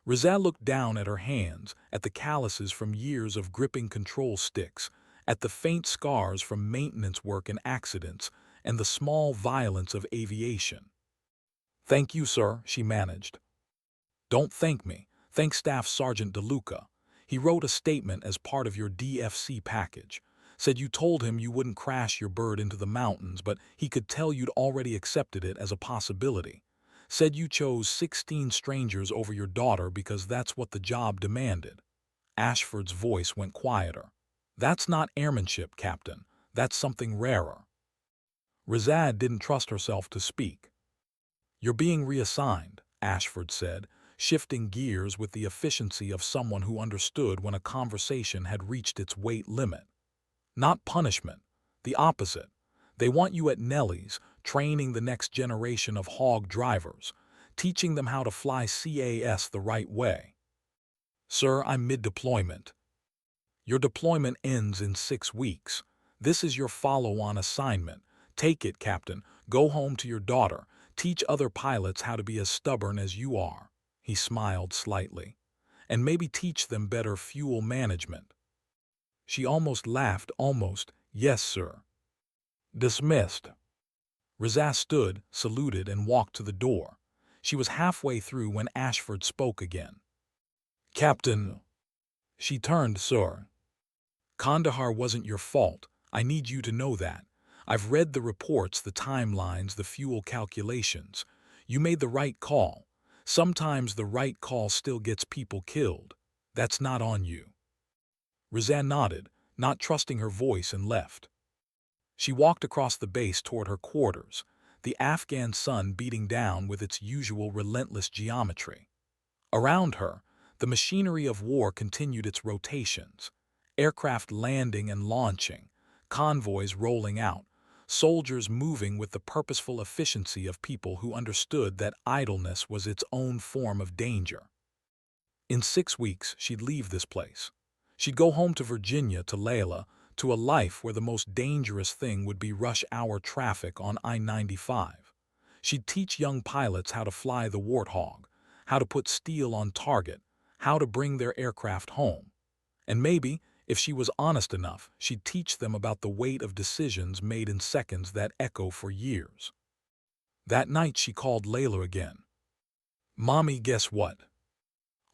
Rizal looked down at her hands, at the calluses from years of gripping control sticks, at the faint scars from maintenance work and accidents, and the small violence of aviation. "Thank you, sir," she managed. "Don't thank me. Thank Staff Sergeant DeLuca. He wrote a statement as part of your DFC package. Said you told him you wouldn't crash your bird into the mountains, but he could tell you'd already accepted it as a possibility. Said you chose 16 strangers over your daughter because that's what the job demanded." Ashford's voice went quieter. "That's not airmanship, Captain. That's something rarer." Rizad didn't trust herself to speak. "You're being reassigned," Ashford said, shifting gears with the efficiency of someone who understood when a conversation had reached its weight limit. "Not punishment. The opposite. They want you at Nellie's, training the next generation of hog drivers, teaching them how to fly CAS the right way." "Sir, I'm mid-deployment." "Your deployment ends in 6 weeks. This is your follow-on assignment. Take it, Captain. Go home to your daughter. Teach other pilots how to be as stubborn as you are." He smiled slightly. "And maybe teach them better fuel management." She almost laughed, almost. "Yes, sir." Dismissed. Rizah stood, saluted, and walked to the door. She was halfway through when Ashford spoke again. "Captain." She turned, "Sir. Kandahar wasn't your fault. I need you to know that. I've read the reports, the timelines, the fuel calculations. You made the right call. Sometimes the right call still gets people killed. That's not on you." Rizan nodded, not trusting her voice, and left. She walked across the base toward her quarters, the Afghan sun beating down with its usual relentless geometry. Around her, the machinery of war continued its rotations. Aircraft landing and launching, convoys rolling out, soldiers moving with the purposeful efficiency of people who understood that idleness was its own form of danger. In 6 weeks, she'd leave this place. She'd go home to Virginia, to Layla, to a life where the most dangerous thing would be rush-hour traffic on I-95. She'd teach young pilots how to fly the Warthog, how to put steel on target, how to bring their aircraft home. And maybe, if she was honest enough, she'd teach them about the weight of decisions made in seconds that echo for years. That night she called Layla again. "Mommy, guess what?"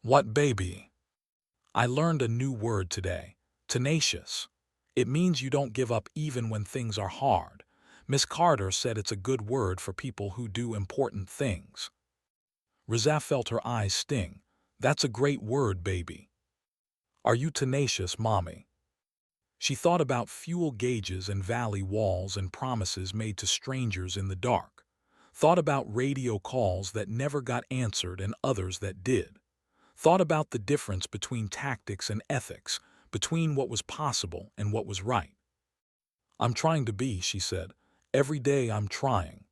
"What, baby?" "I learned a new word today. Tenacious. It means you don't give up even when things are hard. Miss Carter said it's a good word for people who do important things." Rizah felt her eyes sting. "That's a great word, baby." "Are you tenacious, Mommy?" She thought about fuel gauges and valley walls and promises made to strangers in the dark. Thought about radio calls that never got answered and others that did. Thought about the difference between tactics and ethics, between what was possible and what was right. "I'm trying to be," she said. "Every day I'm trying."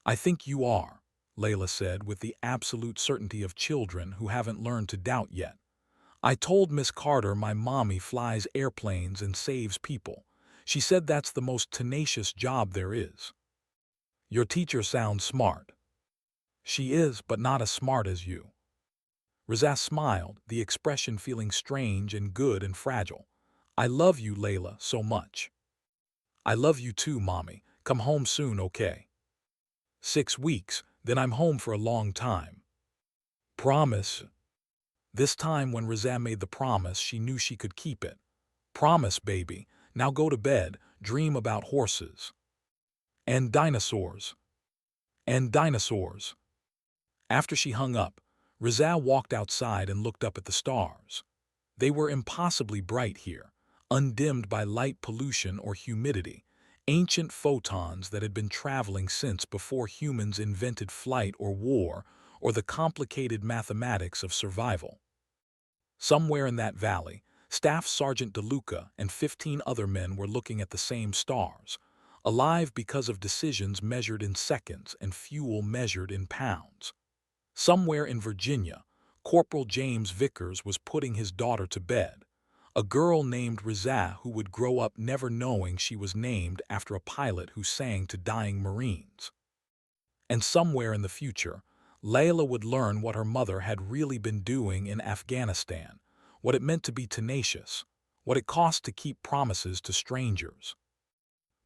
"I think you are," Layla said with the absolute certainty of children who haven't learned to doubt yet. "I told Miss Carter my mommy flies airplanes and saves people. She said that's the most tenacious job there is." "Your teacher sounds smart." "She is, but not as smart as you." Rizah smiled, the expression feeling strange and good and fragile. "I love you, Layla, so much." "I love you too, Mommy. Come home soon, okay?" 6 weeks, then I'm home for a long time." "Promise." This time when Rizah made the promise, she knew she could keep it. "Promise, baby. Now go to bed, dream about horses." "And dinosaurs." "And dinosaurs." After she hung up, Rizal walked outside and looked up at the stars. They were impossibly bright here, undimmed by light pollution or humidity, ancient photons that had been traveling since before humans invented flight or war or the complicated mathematics of survival. Somewhere in that valley, Staff Sergeant DeLuca and 15 other men were looking at the same stars, alive because of decisions measured in seconds and fuel measured in pounds. Somewhere in Virginia, Corporal James Vickers was putting his daughter to bed, a girl named Rizah who would grow up never knowing she was named after a pilot who sang to dying Marines. And somewhere in the future, Layla would learn what her mother had really been doing in Afghanistan, what it meant to be tenacious, what it cost to keep promises to strangers.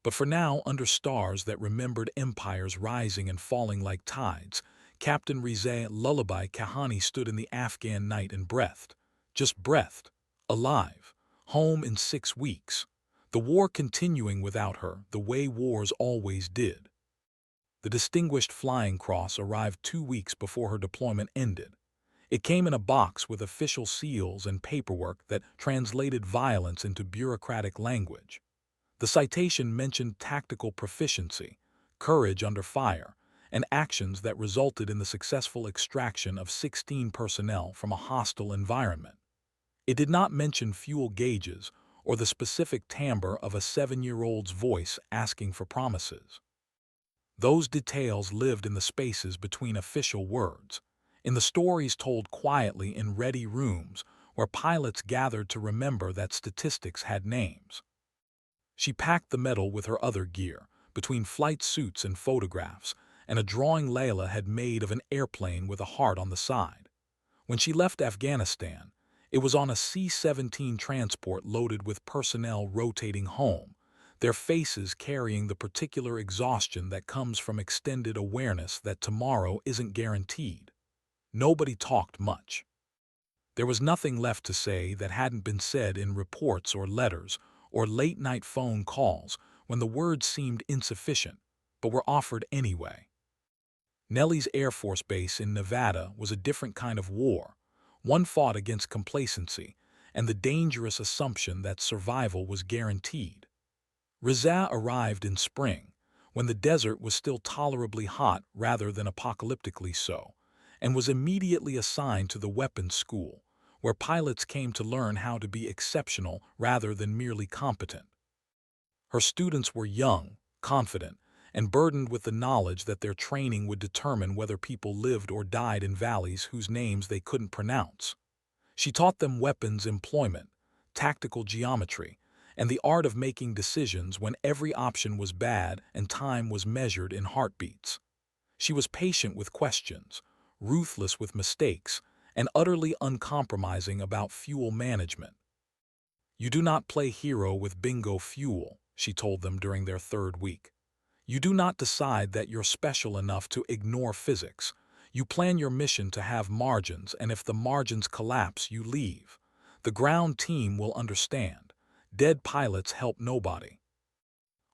But for now, under stars that remembered empires rising and falling like tides, Captain Rizeh Lullaby Kahani stood in the Afghan night and breathed, just breathed, alive, home in 6 weeks, the war continuing without her the way wars always did. The Distinguished Flying Cross arrived 2 weeks before her deployment ended. It came in a box with official seals and paperwork that translated violence into bureaucratic language. The citation mentioned tactical proficiency, courage under fire, and actions that resulted in the successful extraction of 16 personnel from a hostile environment. It did not mention fuel gauges or the specific timbre of a 7-year-old's voice asking for promises. Those details lived in the spaces between official words, in the stories told quietly in ready rooms where pilots gathered to remember that statistics had names. She packed the medal with her other gear, between flight suits and photographs, and a drawing Layla had made of an airplane with a heart on the side. When she left Afghanistan, it was on a C-17 transport loaded with personnel rotating home, their faces carrying the particular exhaustion that comes from extended awareness that tomorrow isn't guaranteed. Nobody talked much. There was nothing left to say that hadn't been said in reports or letters or late-night phone calls when the words seemed insufficient, but were offered anyway. Nellie's Air Force Base in Nevada was a different kind of war, one fought against complacency and the dangerous assumption that survival was guaranteed. Rizah arrived in spring, when the desert was still tolerably hot rather than apocalyptically so, and was immediately assigned to the weapons school, where pilots came to learn how to be exceptional rather than merely competent. Her students were young, confident, and burdened with the knowledge that their training would determine whether people lived or died in valleys whose names they couldn't pronounce. She taught them weapons employment, tactical geometry, and the art of making decisions when every option was bad and time was measured in heartbeats. She was patient with questions, ruthless with mistakes, and utterly uncompromising about fuel management. "You do not play hero with bingo fuel," she told them during their 3rd week. "You do not decide that you're special enough to ignore physics. You plan your mission to have margins, and if the margins collapse, you leave. The ground team will understand. Dead pilots help nobody."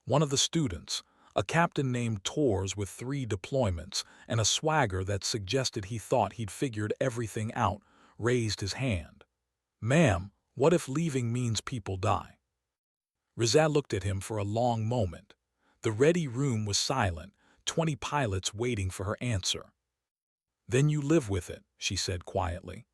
One of the students, a captain named Tors with 3 deployments and a swagger that suggested he thought he'd figured everything out, raised his hand. "Ma'am, what if leaving means people die?" Rizah looked at him for a long moment. The ready room was silent, 20 pilots waiting for her answer. "Then you live with it," she said quietly.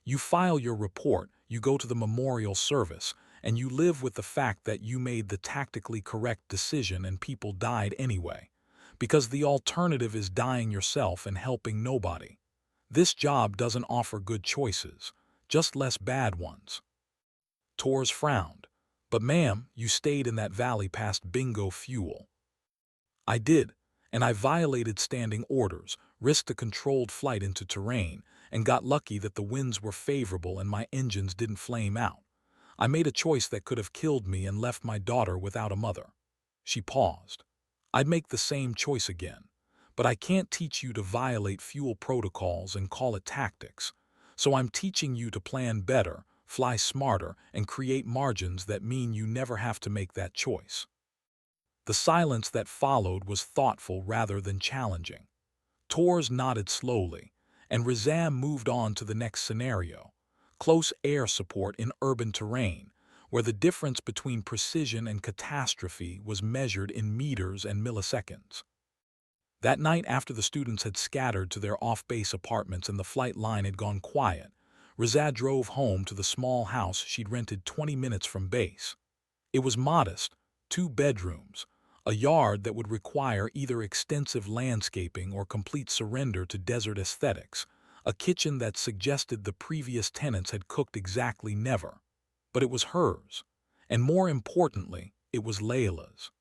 "You file your report, you go to the memorial service, and you live with the fact that you made the tactically correct decision and people died anyway, because the alternative is dying yourself and helping nobody. This job doesn't offer good choices, just less bad ones." Tors frowned. "But ma'am, you stayed in that valley past bingo fuel." "I did, and I violated standing orders, risked a controlled flight into terrain, and got lucky that the winds were favorable and my engines didn't flame out. I made a choice that could have killed me and left my daughter without a mother." She paused. "I'd make the same choice again, but I can't teach you to violate fuel protocols and call it tactics. So I'm teaching you to plan better, fly smarter, and create margins that mean you never have to make that choice." The silence that followed was thoughtful rather than challenging. Tors nodded slowly, and Rizah moved on to the next scenario: close air support in urban terrain, where the difference between precision and catastrophe was measured in meters and milliseconds. That night, after the students had scattered to their off-base apartments and the flight line had gone quiet, Rizah drove home to the small house she'd rented 20 minutes from base. It was modest, 2 bedrooms, A yard that would require either extensive landscaping or complete surrender to desert aesthetics, a kitchen that suggested the previous tenants had cooked exactly never. But it was hers, and more importantly, it was Layla's.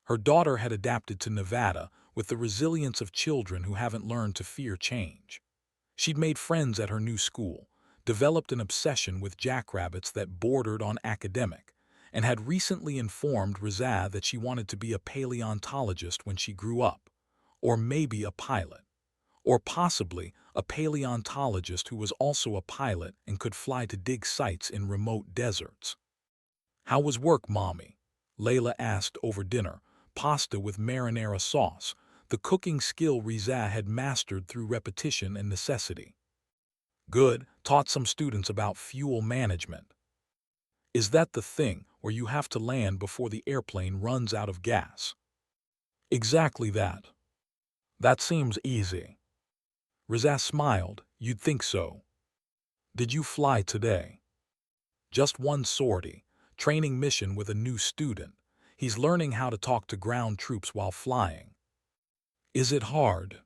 Her daughter had adapted to Nevada with the resilience of children who haven't learned to fear change. She'd made friends at her new school, developed an obsession with jackrabbits that bordered on academic, and had recently informed Rizad that she wanted to be a paleontologist when she grew up, or maybe a pilot, or possibly a paleontologist who was also a pilot and could fly to dig sites in remote deserts. "How was work, Mommy?" Layla asked over dinner, pasta with marinara sauce, the cooking skill Rizad had mastered through repetition and necessity. "Good, taught some students about fuel management." "Is that the thing where you have to land before the airplane runs out of gas?" "Exactly that." "That seems easy." Rizad smiled. "You'd think so." "Did you fly today?" "Just one sortie, training mission with a new student. He's learning how to talk to ground troops while flying." "Is it hard?"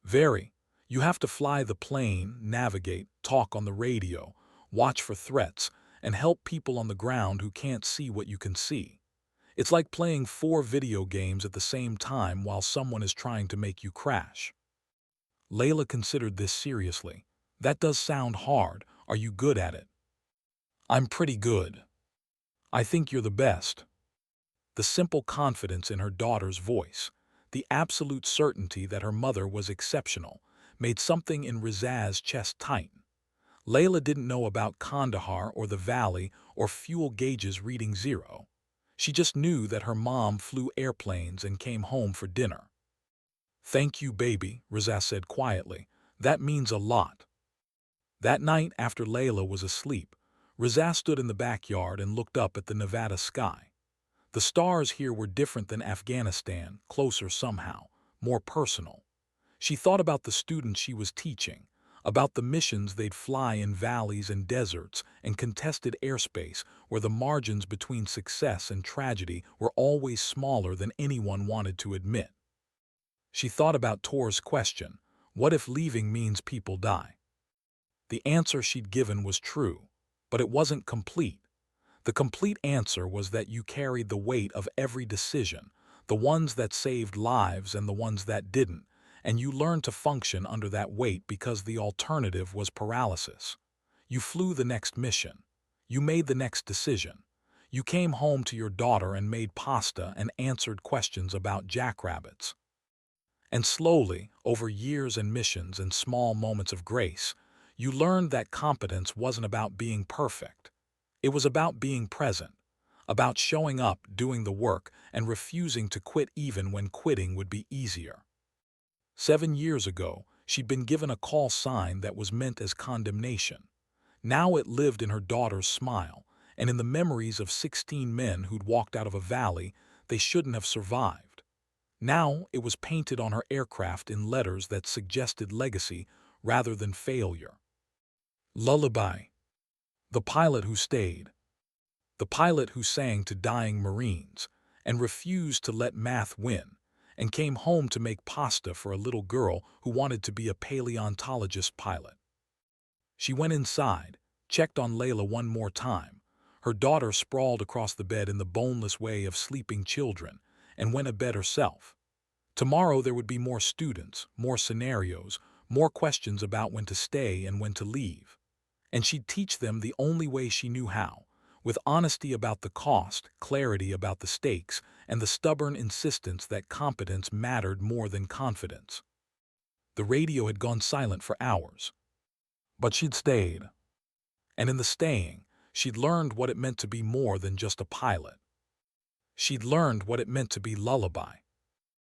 "Very. You have to fly the plane, navigate, talk on the radio, watch for threats, and help people on the ground who can't see what you can see. It's like playing 4 video games at the same time while someone is trying to make you crash." Layla considered this seriously. "That does sound hard. Are you good at it?" "I'm pretty good." "I think you're the best." The simple confidence in her daughter's voice, the absolute certainty that her mother was exceptional, made something in Rizaz's chest tighten. Layla didn't know about Kandahar or the valley or fuel gauges reading zero. She just knew that her mom flew airplanes and came home for dinner. "Thank you, baby," Rizaz said quietly. "That means a lot." That night, after Layla was asleep, Rizaz stood in the backyard and looked up at the Nevada sky. The stars here were different than Afghanistan, closer somehow, more personal. She thought about the students she was teaching, about the missions they'd fly in valleys and deserts and contested airspace where the margins between success and tragedy were always smaller than anyone wanted to admit. She thought about Tor's question, what if leaving means people die? The answer she'd given was true, but it wasn't complete. The complete answer was that you carried the weight of every decision, the ones that saved lives and the ones that didn't, and you learned to function under that weight because the alternative was paralysis. You flew the next mission. You made the next decision. You came home to your daughter and made pasta and answered questions about jackrabbits. And slowly, over years and missions and small moments of grace, you learned that competence wasn't about being perfect. It was about being present, about showing up, doing the work, and refusing to quit even when quitting would be easier. 7 years ago, she'd been given a call sign that was meant as condemnation. Now it lived in her daughter's smile, and in the memories of 16 men who'd walked out of a valley they shouldn't have survived. Now it was painted on her aircraft in letters that suggested legacy rather than failure. Lullaby. The pilot who stayed. The pilot who sang to dying Marines and refused to let math win and came home to make pasta for a little girl who wanted to be a paleontologist pilot. She went inside, checked on Layla one more time. Her daughter sprawled across the bed in the boneless way of sleeping children and went to bed herself. Tomorrow there would be more students, more scenarios, more questions about when to stay and when to leave. And she'd teach them the only way she knew how, with honesty about the cost, clarity about the stakes, and the stubborn insistence that competence mattered more than confidence. The radio had gone silent for hours. But she'd stayed. And in the staying, she'd learned what it meant to be more than just a pilot. She'd learned what it meant to be Lullaby.